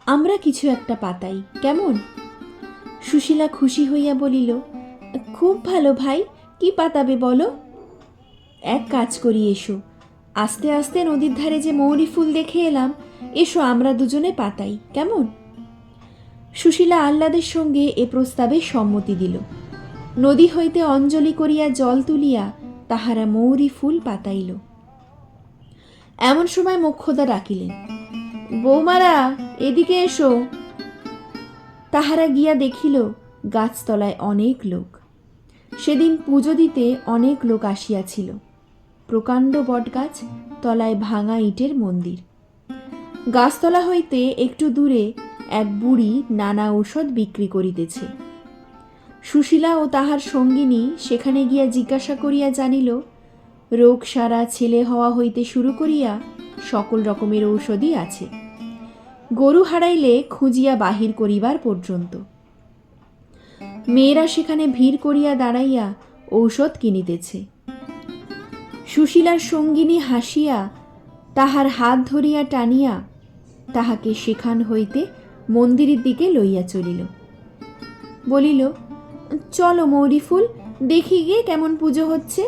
আমরা কিছু একটা পাতাই, কেমন? সুশীলা খুশি হইয়া বলিল, খুব ভালো ভাই, কি পাতাবে বলো? এক কাজ করি, এসো, আস্তে আস্তে নদীর ধারে যে মৌরি ফুল দেখে এলাম, এসো আমরা দুজনে পাতাই, কেমন? সুশীলা আহ্লাদের সঙ্গে এ প্রস্তাবে সম্মতি দিল। নদী হইতে অঞ্জলি করিয়া জল তুলিয়া তাহারা মৌরি ফুল পাতাইল। এমন সময় মোক্ষদা ডাকিলেন, বৌমারা, এদিকে এসো। তাহারা গিয়া দেখিল গাছতলায় অনেক লোক। সেদিন পুজো দিতে অনেক লোক আসিয়াছিল। প্রকাণ্ড বটগাছ, তলায় ভাঙা ইটের মন্দির। গাছতলা হইতে একটু দূরে এক বুড়ি নানা ঔষধ বিক্রি করিতেছে। সুশীলা ও তাহার সঙ্গিনী সেখানে গিয়া জিজ্ঞাসা করিয়া জানিল, রোগ সারা, ছেলে হওয়া হইতে শুরু করিয়া সকল রকমের ঔষধই আছে, গরু হারাইলে খুঁজিয়া বাহির করিবার পর্যন্ত। মেয়েরা সেখানে ভিড় করিয়া দাঁড়াইয়া ঔষধ কিনিতেছে। সুশীলার সঙ্গিনী হাসিয়া তাহার হাত ধরিয়া টানিয়া তাহাকে সেখান হইতে মন্দিরের দিকে লইয়া চলিল। বলিল, চলো মৌরি ফুল, দেখি গিয়ে কেমন পুজো হচ্ছে।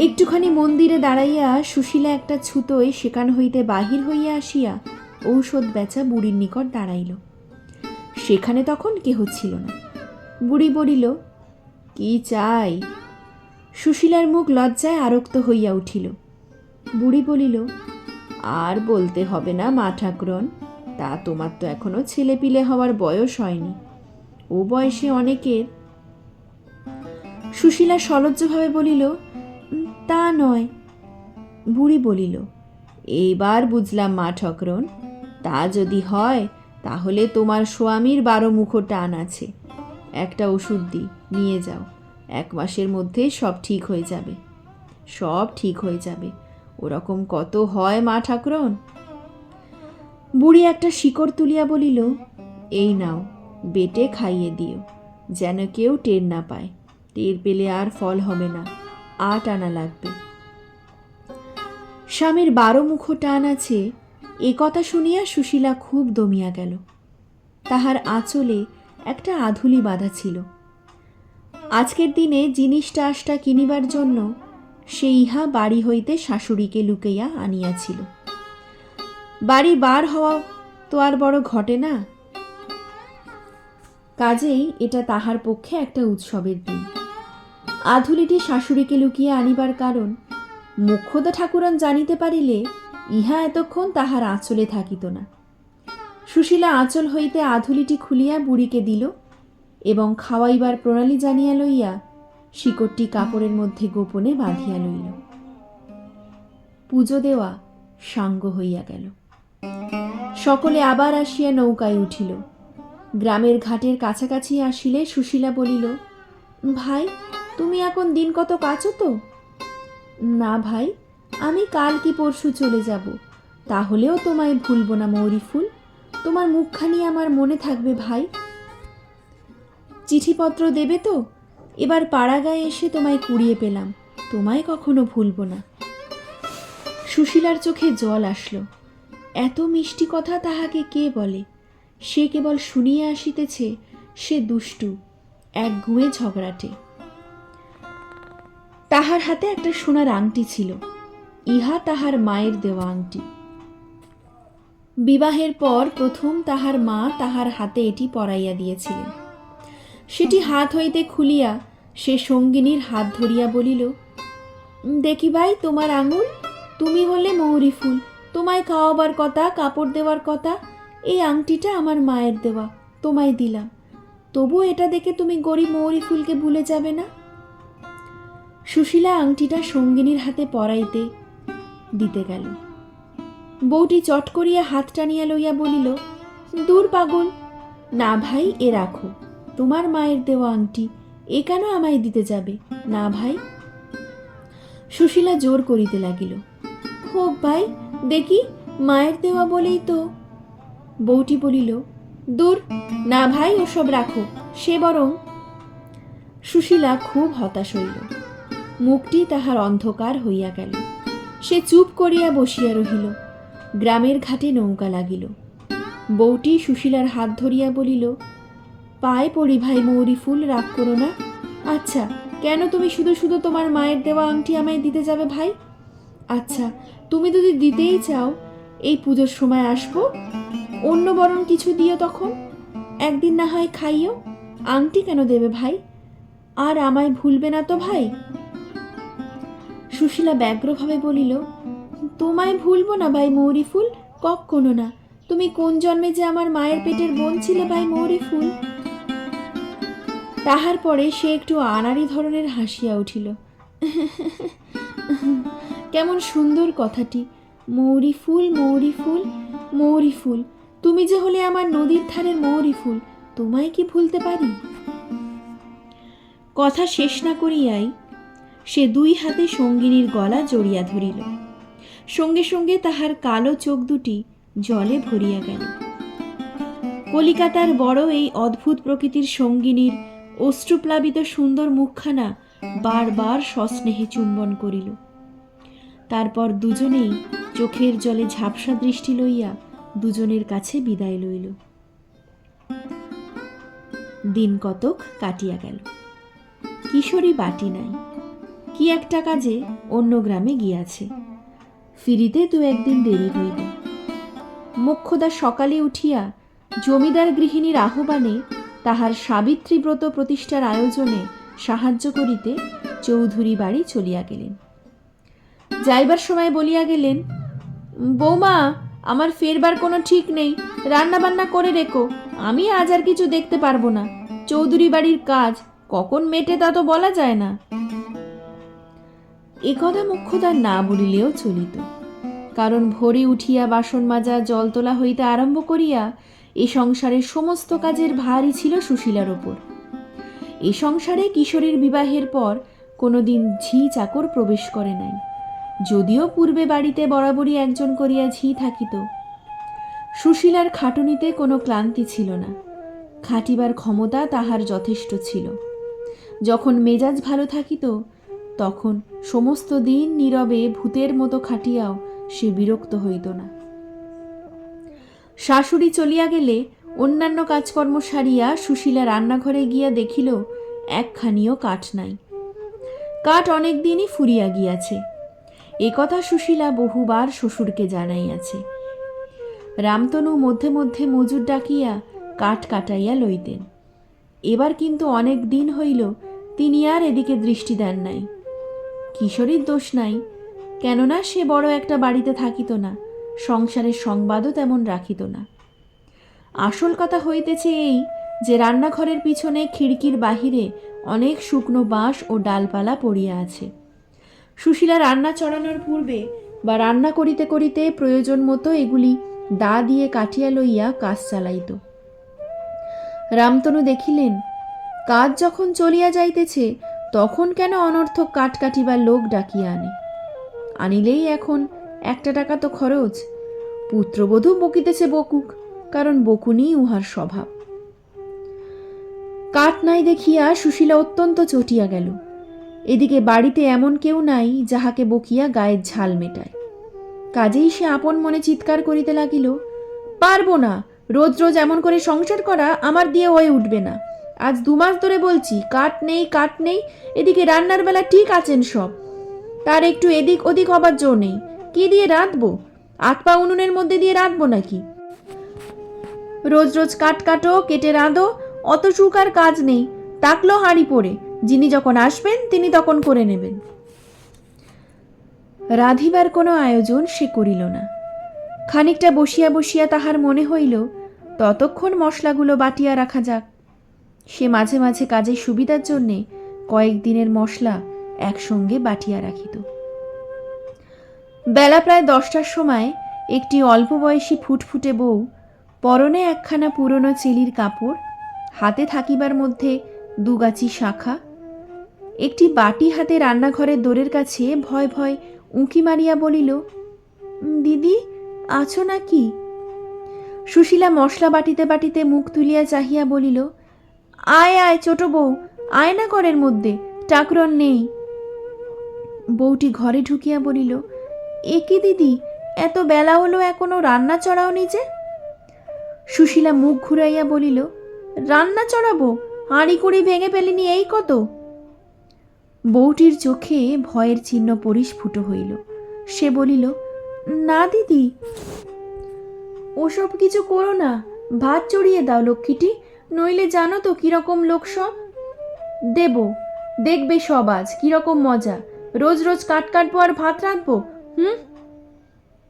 একটুখানি মন্দিরে দাঁড়াইয়া সুশীলা একটা ছুতোয় সেখান হইতে বাহির হইয়া আসিয়া ঔষধ বেচা বুড়ির নিকট দাঁড়াইল। সেখানে তখন কেহ ছিল না। বুড়ি বলিল, কি চাই? সুশীলার মুখ লজ্জায় আরক্ত হইয়া উঠিল। বুড়ি বলিল, আর বলতে হবে না মা ঠাকুরন, তা তোমার তো এখনো ছেলেপিলে হওয়ার বয়স হয়নি, ও বয়সে অনেকের। সুশীলা সলজ্জভাবে বলিল, তা নয়। বুড়ি বলিল, এইবার বুঝলাম মা ঠাকুরন, তা যদি হয় তাহলে তোমার স্বামীর 12 মুখো টান আছে। একটা ওষুধ দিই, নিয়ে যাও, 1 মাসের মধ্যে সব ঠিক হয়ে যাবে, সব ঠিক হয়ে যাবে। ওরকম কত হয় মা ঠাকুরন? বুড়ি একটা শিকড় তুলিয়া বলিল, এই নাও, বেটে খাইয়ে দিও, যেন কেউ টের না পায়। টের পেলে আর ফল হবে না, 8 আনা লাগবে। স্বামীর 12 মুখো টান আছে, এ কথা শুনিয়া সুশীলা খুব দমিয়া গেল। তাহার আঁচলে একটা আধুলি বাঁধা ছিল। আজকের দিনে জিনিসটা আশটা কিনিবার জন্য সে ইহা বাড়ি হইতে শাশুড়িকে লুকাইয়া আনিয়াছিল। বাড়ি বার হওয়া তো আর বড় ঘটে না, কাজেই এটা তাহার পক্ষে একটা উৎসবের দিন। আধুলিটি শাশুড়িকে লুকিয়ে আনিবার কারণ মোক্ষদা ঠাকুরন জানিতে পারিলে ইহা এতক্ষণ তাহার আঁচলে থাকিত না। সুশীলা আঁচল হইতে আধুলিটি খুলিয়া বুড়িকে দিল এবং খাওয়াইবার প্রণালী জানিয়া লইয়া শিকড়টি কাপড়ের মধ্যে গোপনে বাঁধিয়া লইল। পুজো দেওয়া সাঙ্গ হইয়া গেল। সকলে আবার আসিয়া নৌকায় উঠিল। গ্রামের ঘাটের কাছাকাছি আসিলে সুশীলা বলিল, ভাই, তুমি এখন দিন কত আছো তো? না ভাই, আমি কাল কি পরশু চলে যাব, তাহলেও তোমায় ভুলব না মৌরি ফুল, তোমার মুখখানি আমার মনে থাকবে ভাই। চিঠিপত্র দেবে তো? এবার পাড়াগাঁয়ে এসে তোমায় কুড়িয়ে পেলাম, তোমায় কখনো ভুলব না। সুশীলার চোখে জল আসলো। এত মিষ্টি কথা তাহাকে কে বলে? সে কেবল শুনিয়া আসিতেছে, সে দুষ্টু, এক গুঁয়ে ঝগড়াটে। তাহার হাতে একটা সোনার আংটি ছিল, ইহা তাহার মায়ের দেওয়া আংটি। বিবাহের পর প্রথম তাহার মা তাহার হাতে এটি পরাইয়া দিয়েছিলেন। সেটি হাত হইতে খুলিয়া সে সঙ্গিনীর হাত ধরিয়া বলিল, দেখি ভাই তোমার আঙুল, তুমি হলে মৌরি ফুল, তোমায় খাওয়াবার কথা, কাপড় দেওয়ার কথা, এই আংটিটা আমার মায়ের দেওয়া, তোমায় দিলাম, তবু এটা দেখে তুমি গরিব মৌরি ফুলকে ভুলে যাবে না। সুশীলা আংটিটা সঙ্গিনীর হাতে পরাইতে দিতে গেল। বউটি চট করিয়া হাত টানিয়া লইয়া বলিল, দূর পাগল, না ভাই, এ রাখো, তোমার মায়ের দেওয়া আংটি, এ কেন আমায় দিতে যাবে? না ভাই। সুশীলা জোর করিতে লাগিল, হোক ভাই, দেখি, মায়ের দেওয়া বলেই তো। বউটি বলিল, দূর, না ভাই, ওসব রাখো, সে বরং। সুশীলা খুব হতাশ হইল। মুখটি তাহার অন্ধকার হইয়া গেল। সে চুপ করিয়া বসিয়া রহিল। গ্রামের ঘাটে নৌকা লাগিল। বউটি সুশীলার হাত ধরিয়া বলিল, পায়ে পড়ি ভাই মৌরি ফুল, রাগ করো না। আচ্ছা, কেন তুমি শুধু শুধু তোমার মায়ের দেওয়া আংটি আমায় দিতে যাবে ভাই? আচ্ছা, তুমি যদি দিতেই চাও, এই পুজোর সময় আসবো, অন্য বরং কিছু দিও, তখন একদিন না হয় খাইও। আংটি কেন দেবে ভাই? আর আমায় ভুলবে না তো ভাই? সুশীলা ব্যগ্রভাবে বলিল, তোমায় ভুলবো না ভাই মৌরি ফুল, কক্ষনো না। তুমি কোন জন্মে যে আমার মায়ের পেটের বোন ছিলে ভাই মৌরি ফুল। তাহার পরে সে একটু আনাড়ি ধরনের হাসিয়া উঠিল। কেমন সুন্দর কথাটি, মৌরি ফুল, মৌরি ফুল, মৌরি ফুল। তুমি যে হলে আমার নদীর ধারের মৌরি ফুল, তোমায় কি ভুলতে পারি? কথা শেষ না করিয়াই সে দুই হাতে সঙ্গিনীর গলা জড়িয়া ধরিল। সঙ্গে সঙ্গে তাহার কালো চোখ দুটি জলে ভরিয়া গেল। কলিকাতার বড় এই অদ্ভুত প্রকৃতির সঙ্গিনীর অশ্রুপ্লাবিত সুন্দর মুখখানা বারবার সস্নেহে চুম্বন করিল। তারপর দুজনেই চোখের জলে ঝাপসা দৃষ্টি লইয়া দুজনের কাছে বিদায় লইল। দিন কতক কাটিয়া গেল। কিশোরী বাটি নাই, কি একটা কাজে অন্য গ্রামে গিয়াছে। ফিরিতে দু একদিন দেরি হইল। মোক্ষদা সকালে উঠিয়া জমিদার গৃহিণীর আহ্বানে তাহার সাবিত্রী ব্রত প্রতিষ্ঠার আয়োজনে সাহায্য করিতে চৌধুরী বাড়ি চলিয়া গেলেন। যাইবার সময় বলিয়া গেলেন, বৌমা, আমার ফেরবার কোনো ঠিক নেই, রান্না বান্না করে রেখো, আমি আজ আর কিছু দেখতে পারবো না। চৌধুরী বাড়ির কাজ কখন মেটে তা তো বলা যায় না। একথা মোক্ষদা না বলিলেও চলিত, কারণ ভোরে উঠিয়া বাসন মাজা, জল তোলা হইতে আরম্ভ করিয়া এ সংসারের সমস্ত কাজের ভারই ছিল সুশীলার ওপর। এ সংসারে কিশোরীর বিবাহের পর কোনোদিন ঝি চাকর প্রবেশ করে নাই, যদিও পূর্বে বাড়িতে বরাবরই একজন করিয়া ঝি থাকিত। সুশীলার খাটুনিতে কোনো ক্লান্তি ছিল না, খাটিবার ক্ষমতা তাহার যথেষ্ট ছিল। যখন মেজাজ ভালো থাকিত, তখন সমস্ত দিন নীরবে ভূতের মতো খাটিয়াও সে বিরক্ত হইত না। শাশুড়ি চলিয়া গেলে অন্যান্য কাজকর্ম সারিয়া সুশীলা রান্নাঘরে গিয়া দেখিল একখানিও কাঠ নাই। কাঠ অনেক দিনই ফুরিয়া গিয়াছে, একথা সুশীলা বহুবার শ্বশুরকে জানাইয়াছে। রামতনু মধ্যে মধ্যে মজুর ডাকিয়া কাঠ কাটাইয়া লইতেন। এবার কিন্তু অনেক দিন হইল তিনি আর এদিকে দৃষ্টি দেন নাই। কিশোরীর দোষ নাই, কেননা সে বড় একটা বাড়িতে থাকিত না, সংসারের সংবাদও তেমন রাখিত না। আসল কথা হইতেছে এই যে রান্নাঘরের পিছনে খিড়কির বাহিরে অনেক শুকনো বাঁশ ও ডালপালা পড়িয়া আছে। সুশীলা রান্না চড়ানোর পূর্বে বা রান্না করিতে করিতে প্রয়োজন মতো এগুলি দা দিয়ে কাটিয়া লইয়া কাজ চালাইত। রামতনু দেখিলেন, কাজ যখন চলিয়া যাইতেছে তখন কেন অনর্থক কাঠ কাটিবার লোক ডাকিয়া আনিলেই এখন একটা টাকা তো খরচ। পুত্রবধূ বকিতেছে বকুক, কারণ বকুনি উহার স্বভাব। কাঠ নাই দেখিয়া সুশীলা অত্যন্ত চটিয়া গেল। এদিকে বাড়িতে এমন কেউ নাই যাহাকে বকিয়া গায়ের ঝাল মেটায়। কাজেই সে আপন মনে চিৎকার করিতে লাগিল, পারবো না, রোজ রোজ এমন করে সংসার করা আমার দিয়ে হয়ে উঠবে না। আজ 2 মাস ধরে বলছি কাঠ নেই, কাঠ নেই, এদিকে রান্নার বেলা ঠিক আছেন সব, তার একটু এদিক ওদিক হবার জো নেই। কি দিয়ে রাঁধবো? 8 পা উনুনের মধ্যে দিয়ে রাঁধবো নাকি? রোজ রোজ কাঠ কাটো, কেটে রাঁধো, অত সুখ আর কাজ নেই। তাকলো হাঁড়ি পড়ে, যিনি যখন আসবেন তিনি তখন করে নেবেন। রাঁধিবার কোনো আয়োজন সে করিল না। খানিকটা বসিয়া বসিয়া তাহার মনে হইল ততক্ষণ মশলাগুলো বাটিয়া রাখা যাক। সে মাঝে মাঝে কাজের সুবিধার জন্যে কয়েকদিনের মশলা একসঙ্গে বাটিয়া রাখিত। বেলা প্রায় 10টার সময় একটি অল্প বয়সী ফুটফুটে বউ, পরনে একখানা পুরনো চেলির কাপড়, হাতে থাকিবার মধ্যে 2 গাছি শাখা, একটি বাটি হাতে রান্নাঘরের দোরের কাছে ভয় ভয় উঁকি মারিয়া বলিল, দিদি আছো নাকি? সুশীলা মশলা বাটিতে বাটিতে মুখ তুলিয়া চাহিয়া বলিল, আয় আয় ছোট বউ, আয় না ঘরের মধ্যে, টাকরন নেই। বউটি ঘরে ঢুকিয়া বলিল, এ কি দিদি, এত বেলা হলো এখনো রান্না চড়াওনি যে? সুশীলা মুখ ঘুরাইয়া বলিল, রান্না চড়াবো? হাঁড়ি কুড়ি ভেঙে ফেলিনি এই কত। বউটির চোখে ভয়ের চিহ্ন পরিস্ফুট হইল। সে বলিল, না দিদি, ওসব কিছু করো না, ভাত চড়িয়ে দাও লক্ষ্মীটি, নইলে জানো তো কিরকম লোক সব। দেব, দেখবে সব আজ কিরকম মজা, রোজ রোজ কাট কাটবো আর ভাত রাঁধবো।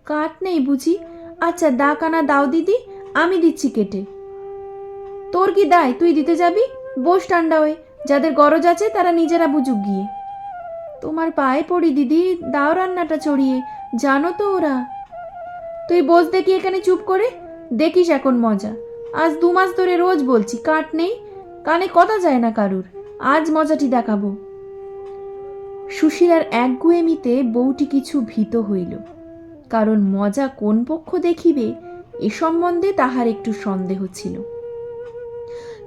কাঠ নেই বুঝি? আচ্ছা দা কানা দাও দিদি, আমি দিচ্ছি কেটে। তোর কি দায়, তুই দিতে যাবি? বস ঠান্ডা হয়ে, যাদের গরজ আছে তারা নিজেরা বুঝুক গিয়ে। তোমার পায়ে পড়ি দিদি, দাও রান্নাটা চড়িয়ে, জানো তো ওরা। তুই বস দেখি এখানে চুপ করে, দেখিস এখন মজা। আজ 2 মাস ধরে রোজ বলছি কাঠ নেই, কানে কথা যায় না কারুর, আজ মজাটি দেখাবো। সুশীলার একগুয়েমিতে বউটি কিছু ভীত হইল, কারণ মজা কোন পক্ষ দেখিবে এ সম্বন্ধে তাহার একটু সন্দেহ ছিল।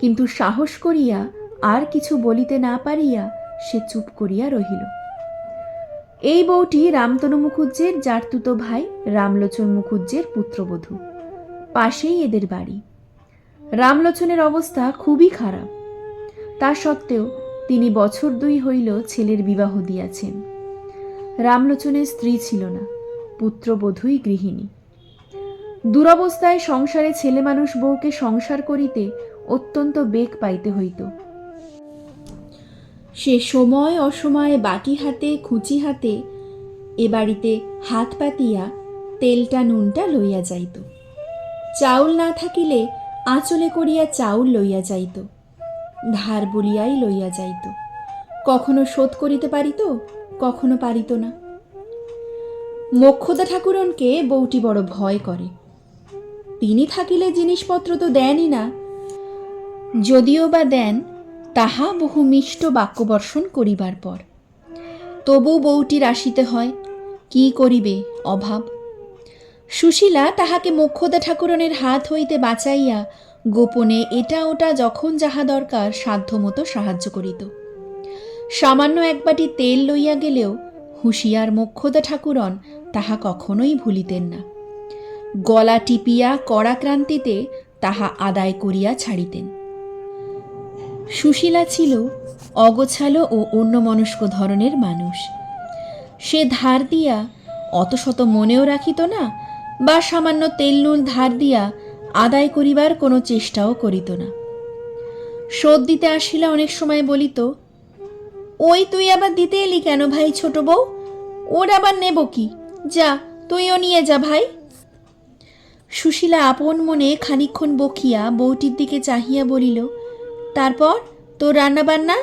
কিন্তু সাহস করিয়া আর কিছু বলিতে না পারিয়া সে চুপ করিয়া রহিল। এই বউটি রামতনু মুখুজ্জের জারতুতো ভাই রামলোচন মুখুজ্জের পুত্রবধূ। পাশেই এদের বাড়ি। রামলোচনের অবস্থা খুবই খারাপ। তা সত্ত্বেও তিনি বছর 2 হইল ছেলের বিবাহ দিয়াছেন। রামলোচনের স্ত্রী ছিল না, পুত্রবধূই গৃহিণী। দুরবস্থায় সংসারে ছেলে মানুষ বউকে সংসার করিতে অত্যন্ত বেগ পাইতে হইত। সে সময় অসময়ে বাটি হাতে খুঁচি হাতে এ বাড়িতে হাত পাতিয়া তেলটা নুনটা লইয়া যাইত। চাউল না থাকিলে আঁচলে করিয়া চাউল লইয়া যাইত, ধার বলিয়াই লইয়া যাইত। কখনো শোধ করিতে পারিত, কখনো পারিত না। মোক্ষদা ঠাকুরনকে বউটি বড় ভয় করে। তিনি থাকিলে জিনিসপত্র তো দেনই না, যদিও বা দেন তাহা বহু মিষ্ট বাক্যবর্ষণ করিবার পর। তবু বউটির আসিতে হয়, কি করিবে, অভাব। সুশীলা তাহাকে মোক্ষদা ঠাকুরনের হাত হইতে বাঁচাইয়া গোপনে এটা ওটা যখন যাহা দরকার সাধ্যমতো সাহায্য করিত। সামান্য এক বাটি তেল লইয়া গেলেও হুঁশিয়ার মোক্ষদা ঠাকুরন তাহা কখনোই ভুলিতেন না। গলা টিপিয়া কড়াক্রান্তিতে তাহা আদায় করিয়া ছাড়িতেন। সুশীলা ছিল অগোছালো ও অন্যমনস্ক ধরনের মানুষ। সে ধার দিয়া অত শত মনেও রাখিত না, বা সামান্য তেল নুন ধার দিয়া আদায় করিবার কোনো চেষ্টাও করিত না। শোধ দিতে আসিলে অনেক সময় বলিত, ওই তুই আবার দিতে এলি কেন ভাই ছোট বউ, ওর আবার নেব কি, যা তুইও নিয়ে যা ভাই। সুশীলা আপন মনে খানিকক্ষণ বকিয়া বউটির দিকে চাহিয়া বলিল, তারপর তোর রান্না বান্না?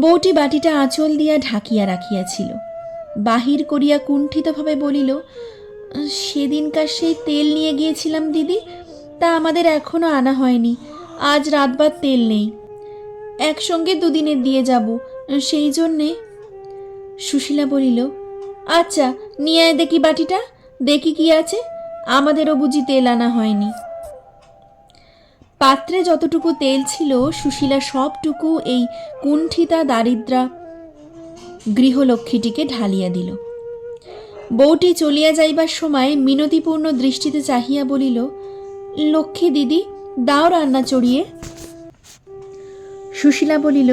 বউটি বাটিটা আঁচল দিয়া ঢাকিয়া রাখিয়াছিল। বাহির করিয়া কুণ্ঠিতভাবে বলিল, সেদিনকার সেই তেল নিয়ে গিয়েছিলাম দিদি, তা আমাদের এখনো আনা হয়নি, আজ রাতবার তেল নেই, একসঙ্গে 2 দিনের দিয়ে যাব, সেই জন্যে। সুশীলা বলিল, আচ্ছা নিয়ে আয় দেখি বাটিটা, দেখি কি আছে, আমাদেরও বুঝি তেল আনা হয়নি। পাত্রে যতটুকু তেল ছিল সুশীলা সবটুকু এই কুণ্ঠিতা দারিদ্রা গৃহলক্ষ্মীটিকে ঢালিয়া দিল। বউটি চলিয়া যাইবার সময় মিনতিপূর্ণ দৃষ্টিতে চাহিয়া বলিল, লক্ষ্মী দিদি, দাও রান্না চড়িয়ে। সুশীলা বলিল,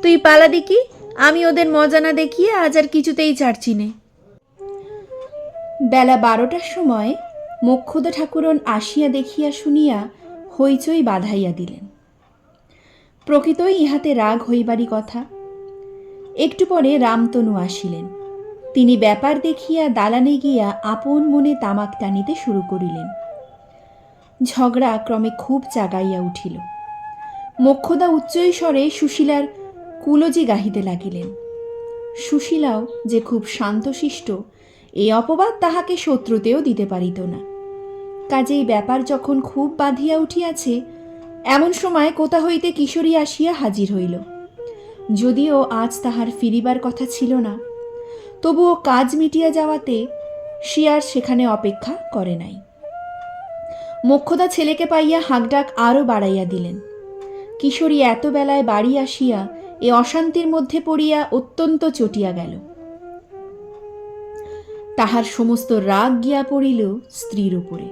তুই পালা দেখি, আমি ওদের মজা না দেখিয়ে আজ আর কিছুতেই ছাড়ছি নে। বেলা 12টার সময় মোক্ষদা ঠাকুরন আসিয়া দেখিয়া শুনিয়া হইচই বাঁধাইয়া দিলেন। প্রকৃতই ইহাতে রাগ হইবারই কথা। একটু পরে রামতনু আসিলেন। তিনি ব্যাপার দেখিয়া দালানে গিয়া আপন মনে তামাক টানিতে শুরু করিলেন। ঝগড়া ক্রমে খুব জাগাইয়া উঠিল। মোক্ষদা উচ্চৈস্বরে সুশীলার কুলজি গাহিতে লাগিলেন। সুশীলাও যে খুব শান্তশিষ্ট, এই অপবাদ তাহাকে শত্রুতেও দিতে পারিত না। কাজেই ব্যাপার যখন খুব বাঁধিয়া উঠিয়াছে, এমন সময় কোথা হইতে কিশোরী আসিয়া হাজির হইল। যদিও আজ তাহার ফিরিবার কথা ছিল না, তবুও কাজ মিটিয়া যাওয়াতে সে আর সেখানে অপেক্ষা করে নাই। মোক্ষদা ছেলেকে পাইয়া হাঁকডাক আরও বাড়াইয়া দিলেন। কিশোরী এত বেলায় বাড়ি আসিয়া এ অশান্তির মধ্যে পড়িয়া অত্যন্ত চটিয়া গেল। তাহার সমস্ত রাগ গিয়া পড়িল স্ত্রীর উপরে।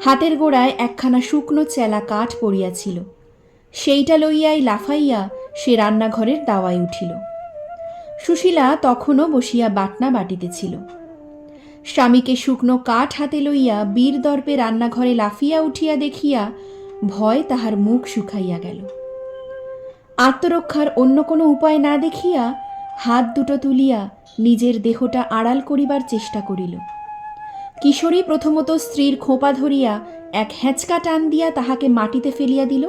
হাতের গোড়ায় একখানা শুকনো চেলা কাঠ পড়িয়াছিল, সেইটা লইয়াই লাফাইয়া সে রান্নাঘরের দাওয়ায় উঠিল। সুশীলা তখনও বসিয়া বাটনা বাটিতেছিল। স্বামীকে শুকনো কাঠ হাতে লইয়া বীর দর্পে রান্নাঘরে লাফিয়া উঠিয়া দেখিয়া ভয় তাহার মুখ শুকাইয়া গেল। আত্মরক্ষার অন্য কোনো উপায় না দেখিয়া হাত দুটো তুলিয়া নিজের দেহটা আড়াল করিবার চেষ্টা করিল। কিশোরী প্রথমত স্ত্রীর খোঁপা ধরিয়া এক হ্যাঁচকা টান দিয়া তাহাকে মাটিতে ফেলিয়া দিল।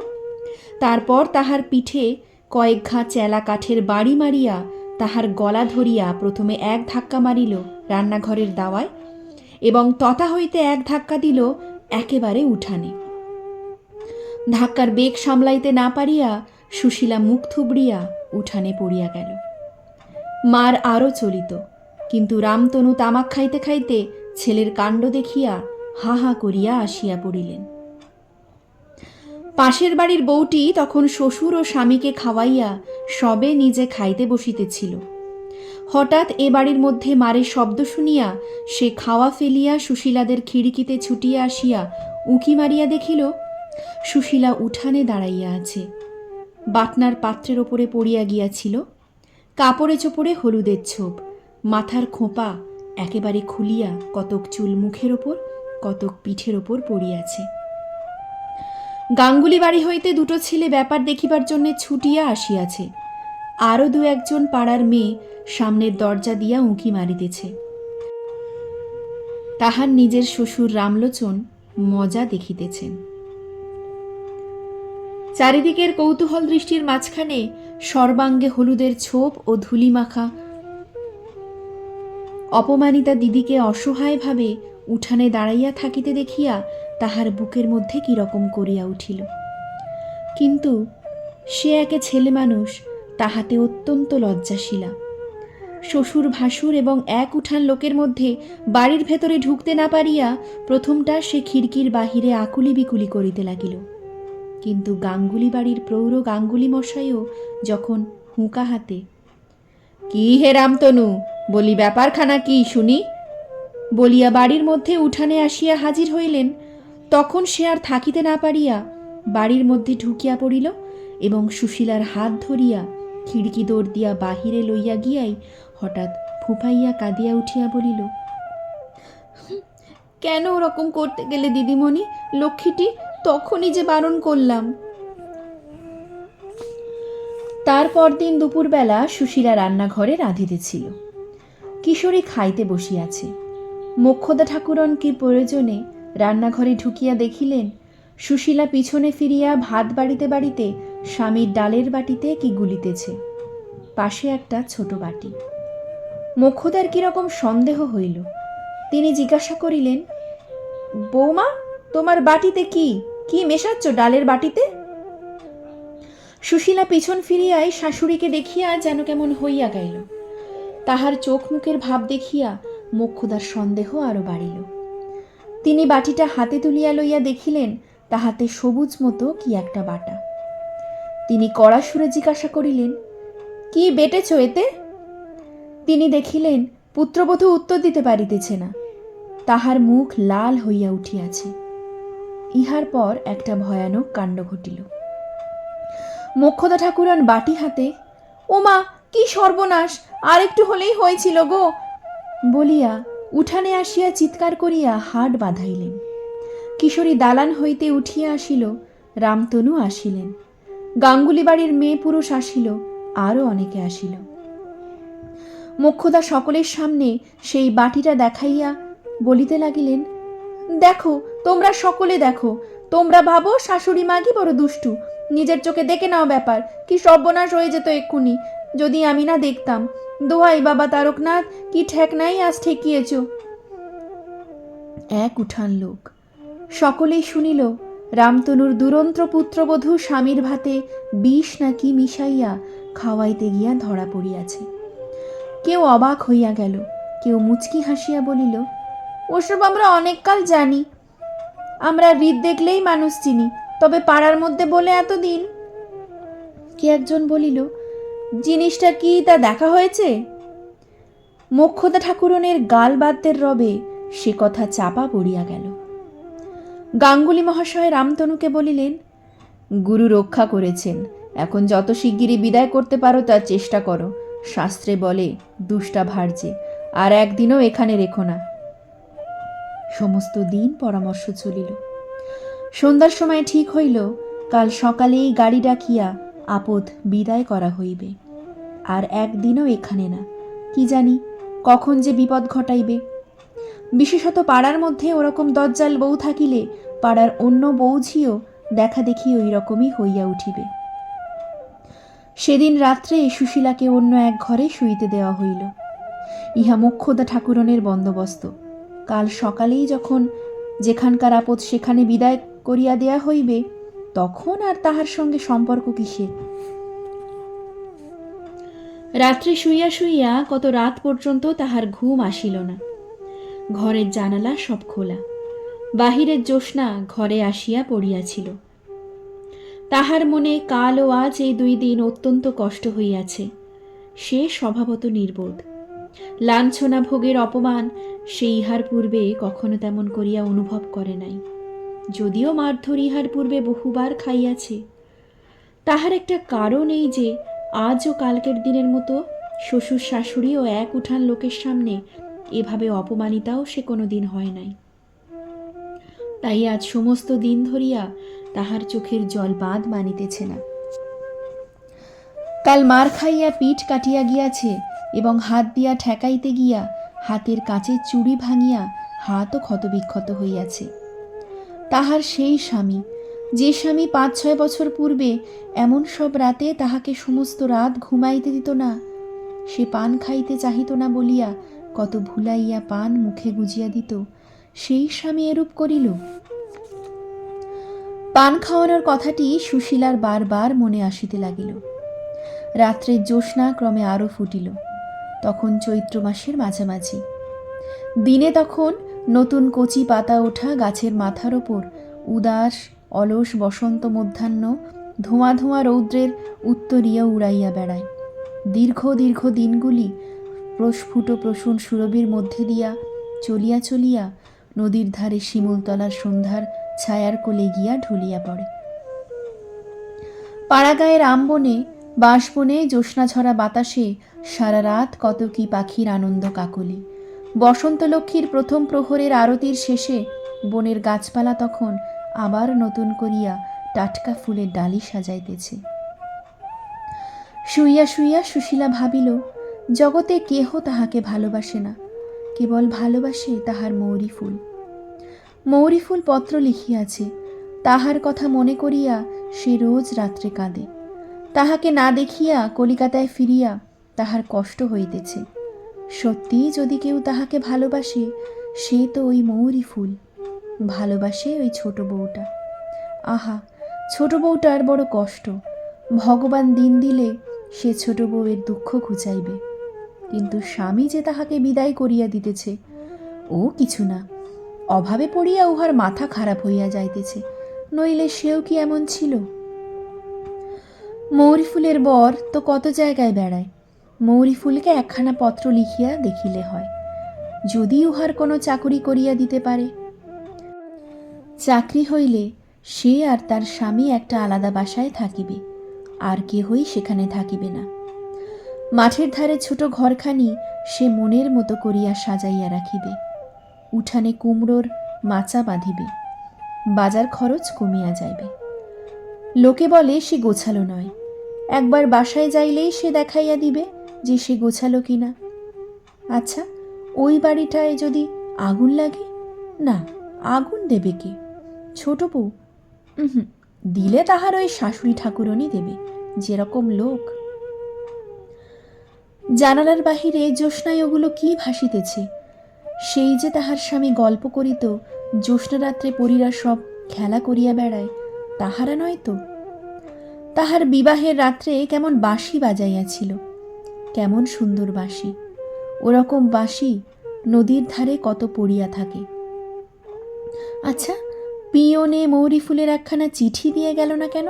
তারপর তাহার পিঠে কয়েক ঘা চেলা কাঠের বাড়ি মারিয়া তাহার গলা ধরিয়া প্রথমে এক ধাক্কা মারিল রান্নাঘরের দাওয়ায় এবং তথা হইতে এক ধাক্কা দিল একেবারে উঠানে। ধাক্কার বেগ সামলাইতে না পারিয়া সুশীলা মুখ থুবড়িয়া উঠানে পড়িয়া গেল। মার আরও চলিত, কিন্তু রামতনু তামাক খাইতে খাইতে ছেলের কাণ্ড দেখিয়া হা হা করিয়া আসিয়া পড়িলেন। পাশের বাড়ির বউটি তখন শ্বশুর ও স্বামীকে খাওয়াইয়া সবে নিজে খাইতে বসিতেছিল। হঠাৎ এ বাড়ির মধ্যে মারের শব্দ শুনিয়া সে খাওয়া ফেলিয়া সুশীলাদের খিড়কিতে ছুটিয়া আসিয়া উঁকি মারিয়া দেখিল সুশীলা উঠানে দাঁড়াইয়া আছে। বাটনার পাত্রের ওপরে পড়িয়া গিয়াছিল, কাপড়ে চোপড়ে হলুদের ছোপ, মাথার খোঁপা একেবারে খুলিয়া কতক চুল মুখের ওপর, কতক পিঠের ওপর পড়িয়াছে। গাঙ্গুলি বাড়ি হইতে দুটো ছেলে ব্যাপার দেখিবার জন্য ছুটিয়া আসিয়াছে। আরও দু একজন পাড়ার মেয়ে সামনের দরজা দিয়া উঁকি মারিতেছে। তাহার নিজের শ্বশুর রামলোচন মজা দেখিতেছেন। চারিদিকের কৌতূহল দৃষ্টির মাঝখানে সর্বাঙ্গে হলুদের ছোপ ও ধুলি মাখা অপমানিতা দিদিকে অসহায়ভাবে উঠানে দাঁড়াইয়া থাকিতে দেখিয়া তাহার বুকের মধ্যে কিরকম করিয়া উঠিল। কিন্তু সে একে ছেলে মানুষ, তাহাতে অত্যন্ত লজ্জাশীলা। শ্বশুর ভাসুর এবং এক উঠান লোকের মধ্যে বাড়ির ভেতরে ঢুকতে না পারিয়া প্রথমটা সে খিড়কির বাহিরে আকুলি বিকুলি করিতে লাগিল। কিন্তু গাঙ্গুলি বাড়ির প্রৌঢ় গাঙ্গুলি মশাইও যখন হুঁকা হাতে "কি হে রামতনু, বলি ব্যাপারখানা কি শুনি" বলিয়া বাড়ির মধ্যে উঠানে আসিয়া হাজির হইলেন, তখন সে আর থাকিতে না পারিয়া বাড়ির মধ্যে ঢুকিয়া পড়িল এবং সুশীলার হাত ধরিয়া খিড়কি দৌড় দিয়া বাহিরে লইয়া গিয়াই হঠাৎ ফুপাইয়া কাঁদিয়া উঠিয়া বলিল, "কেন ওরকম করতে গেলে দিদিমণি? লক্ষ্মীটি, তখনই যে বারণ করলাম।" তারপর দিন দুপুরবেলা সুশীলা রান্নাঘরে রাঁধিতেছিল। কিশোরী খাইতে বসিয়াছে। মোক্ষদা ঠাকুরন কি প্রয়োজনে রান্নাঘরে ঢুকিয়া দেখিলেন সুশীলা পিছনে ফিরিয়া ভাত বাড়িতে বাড়িতে স্বামীর ডালের বাটিতে কি গুলিতেছে, পাশে একটা ছোট বাটি। মোক্ষদার কিরকম সন্দেহ হইল। তিনি জিজ্ঞাসা করিলেন, "বৌমা, তোমার বাটিতে কি কি মেশাচ্ছ ডালের বাটিতে?" সুশীলা পিছন ফিরিয়াই শাশুড়িকে দেখিয়া যেন কেমন হইয়া গেল। তাহার চোখ মুখের ভাব দেখিয়া মোক্ষদার সন্দেহ আরো বাড়িল। তিনি বাটিটা হাতে তুলিয়া লইয়া দেখিলেন তাহাতে সবুজ মতো কি একটা বাটা। তিনি কড়া সুরে জিজ্ঞাসা করিলেন, "কি বেটেছ এতে?" তিনি দেখিলেন পুত্রবধূ উত্তর দিতে পারিতেছে না। তাহার মুখ লাল হইয়া উঠিয়াছে। ইহার পর একটা ভয়ানক কাণ্ড ঘটিল। মোক্ষদা ঠাকুরন বাটি হাতে, "ওমা, কি সর্বনাশ! আর একটু হলেই হয়েছিল গো!" বলিয়া উঠানে আসিয়া চিৎকার করিয়া হাট বাঁধাইলেন। কিশোরী দালান হইতে উঠিয়া আসিল, রামতনু আসিলেন, গাঙ্গুলি বাড়ির মেয়ে পুরুষ আসিল, আরও অনেকে আসিল। মোক্ষদা সকলের সামনে সেই বাটিটা দেখাইয়া বলিতে লাগিলেন, "দেখো, তোমরা সকলে দেখো। তোমরা ভাবো শাশুড়ি মাগি বড় দুষ্টু, নিজের চোখে দেখে নাও ব্যাপার। কি সর্বনাশ হয়ে যেত এক্ষুনি যদি আমি না দেখতাম। দোহাই বাবা তারকনাথ, কি ঠেক নাই আজ ঠেকিয়েছ।" এক উঠান লোক সকলেই শুনিল রামতনুর দুরন্ত পুত্রবধূ স্বামীর ভাতে বিষ নাকি মিশাইয়া খাওয়াইতে গিয়া ধরা পড়িয়াছে। কেউ অবাক হইয়া গেল, কেউ মুচকি হাসিয়া বলিল, "ওসব আমরা অনেক কাল জানি। আমরা হৃদ দেখলেই মানুষ চিনি, তবে পাড়ার মধ্যে বলে এতদিন।" কে একজন বলিল, "জিনিসটা কি তা দেখা হয়েছে?" মোক্ষদা ঠাকুরনের গাল বাদ্যের রবে সে কথা চাপা পড়িয়া গেল। গাঙ্গুলি মহাশয় রামতনুকে বলিলেন, "গুরু রক্ষা করেছেন, এখন যত শিগগিরই বিদায় করতে পারো তার চেষ্টা করো। শাস্ত্রে বলে দুষ্টা ভার্যে, আর একদিনও এখানে রেখো না। সমস্ত দিন পরামর্শ চলিল। সন্ধ্যার সময় ঠিক হইল কাল সকালেই গাড়ি ডাকিয়া আপদ বিদায় করা হইবে। আর একদিনও এখানে না, কি জানি কখন যে বিপদ ঘটাইবে। বিশেষত পাড়ার মধ্যে ওরকম দজ্জাল বউ থাকিলে পাড়ার অন্য বউঝিও দেখা দেখি ওই রকমই হইয়া উঠিবে। সেদিন রাত্রে সুশীলাকে অন্য এক ঘরে শুইতে দেওয়া হইল। ইহা মোক্ষদা ঠাকুরনের বন্দোবস্ত। কাল সকালেই যখন যেখানকার আপদ সেখানে বিদায় করিয়া দেয়া হইবে, তখন আর তাহার সঙ্গে সম্পর্ক কিসে? রাত্রে শুইয়া শুইয়া কত রাত পর্যন্ত তাহার ঘুম আসিল না। ঘরের জানালা সব খোলা, বাহিরের জ্যোৎস্না ঘরে আসিয়া পড়িয়াছিল। তাহার মনে কাল ও আজ এই 2 দিন অত্যন্ত কষ্ট হইয়াছে। সে স্বভাবত নির্বোধ। লাঞ্ছনা ভোগের অপমান সে ইহার পূর্বে কখনো তেমন করিয়া অনুভব করে নাই, যদিও মারধর ইহার পূর্বে বহুবার খাইয়াছে। তাহার একটা কারণ এই যে আজও কালকের দিনের মতো শ্বশুর শাশুড়ি ও এক উঠান লোকের সামনে এভাবে অপমানিতাও সে কোনো দিন হয় নাই। তাই আজ সমস্ত দিন ধরিয়া তাহার চোখের জল বাঁধ মানিতেছে না। কাল মার খাইয়া পিঠ কাটিয়া গিয়াছে এবং হাত দিয়া ঠেকাইতে গিয়া হাতের কাঁচের চুড়ি ভাঙিয়া হাতও ক্ষতবিক্ষত হইয়াছে। তাহার সেই স্বামী, যে স্বামী 5-6 বছর পূর্বে এমন সব রাতে তাহাকে সমস্ত রাত ঘুমাইতে দিত না, সে পান খাইতে চাহিত না বলিয়া কত ভুলাইয়া পান মুখে গুজিয়া দিত, সেই স্বামী এরূপ করিল। পান খাওয়ানোর কথাটি সুশীলার বারবার মনে আসিতে লাগিল। রাত্রের জ্যোৎস্না ক্রমে আরও ফুটিল। তখন চৈত্র মাসের মাঝামাঝি। দিনে তখন নতুন কচি পাতা ওঠা গাছের মাথার ওপর উদাস অলস বসন্ত মধ্যাহ্ন ধোঁয়া ধোঁয়া রৌদ্রের উত্তরীয় উড়াইয়া বেড়ায়। দীর্ঘ দীর্ঘ দিনগুলি প্রস্ফুট প্রসূন সুরভির মধ্যে দিয়া চলিয়া চলিয়া নদীর ধারে শিমুলতলার সন্ধ্যার ছায়ার কোলে গিয়া ঢুলিয়া পড়ে। পাড়াগাঁয়ের আমবনে বাঁশবনে জ্যোৎস্নাঝরা বাতাসে সারা রাত কত কি পাখির আনন্দ কাকলি। বসন্ত লক্ষ্মীর প্রথম প্রহরের আরতির শেষে বনের গাছপালা তখন আবার নতুন করিয়া টাটকা ফুলের ডালি সাজাইতেছে। শুইয়া শুইয়া সুশীলা ভাবিল, জগতে কেহ তাহাকে ভালোবাসে না, কেবল ভালোবাসে তাহার মৌরি ফুল। মৌরি ফুল পত্র লিখিয়াছে, তাহার কথা মনে করিয়া সে রোজ রাত্রে কাঁদে। তাহাকে না দেখিয়া কলিকাতায় ফিরিয়া তাহার কষ্ট হইতেছে। সত্যি যদি কেউ তাহাকে ভালোবাসে, সে তো ওই মৌরি ফুল। ভালোবাসে ওই ছোট বউটা। আহা, ছোট বউটার বড় কষ্ট। ভগবান দিন দিলে সে ছোট বউয়ের দুঃখ ঘুচাইবে, কিন্তু স্বামী যে তাহাকে বিদায় করিয়া দিতেছে, ও কিছু না। অভাবে পড়িয়া উহার মাথা খারাপ হইয়া যাইতেছে, নইলে সেও কি এমন ছিল? মৌরি ফুলের বর তো কত জায়গায় বেড়ায়। মৌরি ফুলকে একখানা পত্র লিখিয়া দেখিলে হয়, যদি উহার কোনো চাকুরি করিয়া দিতে পারে। চাকরি হইলে সে আর তার স্বামী একটা আলাদা বাসায় থাকিবে, আর কেহই সেখানে থাকিবে না। মাঠের ধারে ছোট ঘরখানি সে মনের মতো করিয়া সাজাইয়া রাখিবে। উঠানে কুমড়োর মাচা বাঁধিবে, বাজার খরচ কমিয়া যাইবে। লোকে বলে সে গোছালো নয়, একবার বাসায় যাইলেই সে দেখাইয়া দিবে যে সে গোছালো কিনা। আচ্ছা, ওই বাড়িটায় যদি আগুন লাগে? না, আগুন দেবে কে? ছোট বউ? দিলে তাহার ওই শাশুড়ি ঠাকুরনি দেবে, যেরকম লোক। জানালার বাহিরে জ্যোৎস্নায় ওগুলো কি ভাসিতেছে? সেই যে তাহার স্বামী গল্প করিত, জ্যোৎস্না রাত্রে পরীরা সব খেলা করিয়া বেড়ায়, তাহারা নয় তো? তাহার বিবাহের রাত্রে কেমন বাঁশি বাজাইয়াছিল, কেমন সুন্দর বাঁশি। ওরকম বাঁশি নদীর ধারে কত পড়িয়া থাকে। আচ্ছা, পিয়নে মৌরি ফুলের একখানা চিঠি দিয়ে গেল না কেন?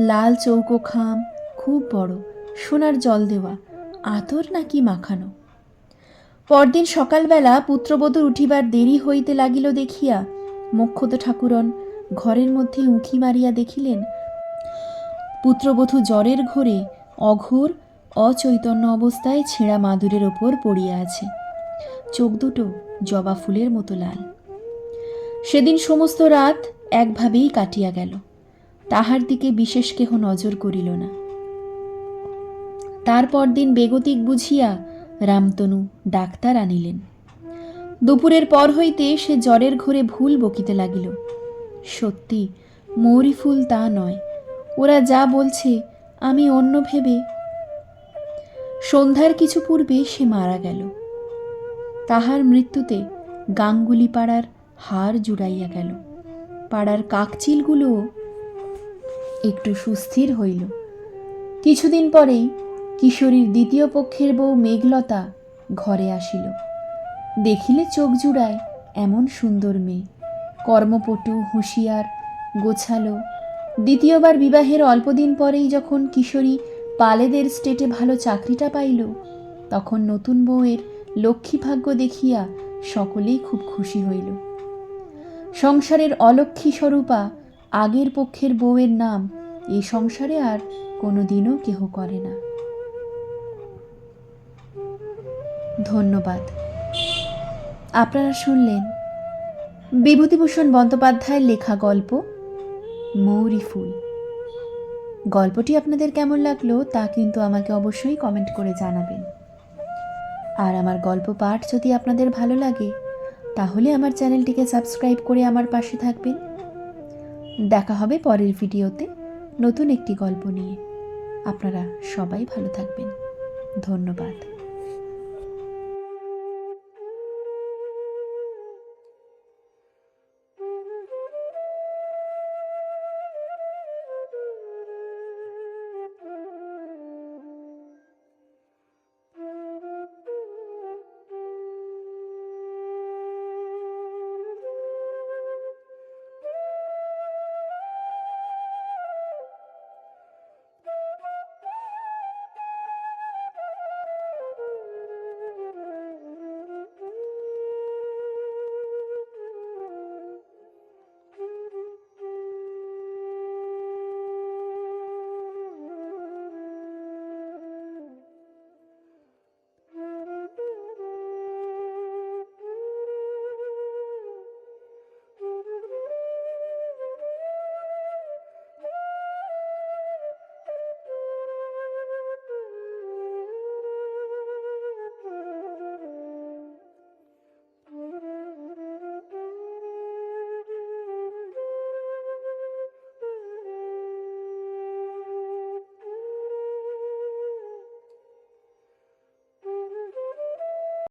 লাল চৌকো খাম, খুব বড়, সোনার জল দেওয়া, আতর নাকি মাখানো। পরদিন সকালবেলা পুত্রবধূর উঠিবার দেরি হইতে লাগিল দেখিয়া মোক্ষদা ঠাকুরন ঘরের মধ্যে উঁকি মারিয়া দেখিলেন পুত্রবধূ জ্বরের ঘোরে অঘোর অচৈতন্য অবস্থায় ছেঁড়া মাদুরের ওপর পড়িয়া আছে, চোখ দুটো জবা ফুলের মতো লাল। সেদিন সমস্ত রাত একভাবেই কাটিয়া গেল, তাহার দিকে বিশেষ কেহ নজর করিল না। তারপর দিন বেগতিক বুঝিয়া রামতনু ডাক্তার আনিলেন। দুপুরের পর হইতে সে জ্বরের ঘোরে ভুল বকিতে লাগিল। সত্যি মৌরি ফুল তা নয়, ওরা যা বলছে আমি অন্য ভেবে। সন্ধ্যার কিছু পূর্বে সে মারা গেল। তাহার মৃত্যুতে গাঙ্গুলি পাড়ার হাড় জুড়াইয়া গেল। পাড়ার কাকচিলগুলোও একটু সুস্থির হইল। কিছুদিন পরেই কিশোরীর দ্বিতীয় পক্ষের বউ মেঘলতা ঘরে আসিল। দেখিলে চোখ জুড়ায় এমন সুন্দর মেয়ে, কর্মপটু, হুঁশিয়ার, গোছালো। দ্বিতীয়বার বিবাহের অল্পদিন পরেই যখন কিশোরী পালেদের স্টেটে ভালো চাকরিটা পাইল, তখন নতুন বউয়ের লক্ষ্মী ভাগ্য দেখিয়া সকলেই খুব খুশি হইল। সংসারের অলক্ষ্মী স্বরূপা আগের পক্ষের বউয়ের নাম এই সংসারে আর কোনোদিনও কেহ করে না। ধন্যবাদ। আপনারা শুনলেন বিভূতিভূষণ বন্দ্যোপাধ্যায়ের লেখা গল্প মৌরি ফুল। গল্পটি আপনাদের কেমন লাগলো তা কিন্তু আমাকে অবশ্যই কমেন্ট করে জানাবেন। আর আমার গল্প পাঠ যদি আপনাদের ভালো লাগে তাহলে আমার চ্যানেলটিকে সাবস্ক্রাইব করে আমার পাশে থাকবেন। দেখা হবে পরের ভিডিওতে নতুন একটি গল্প নিয়ে। আপনারা সবাই ভালো থাকবেন। ধন্যবাদ।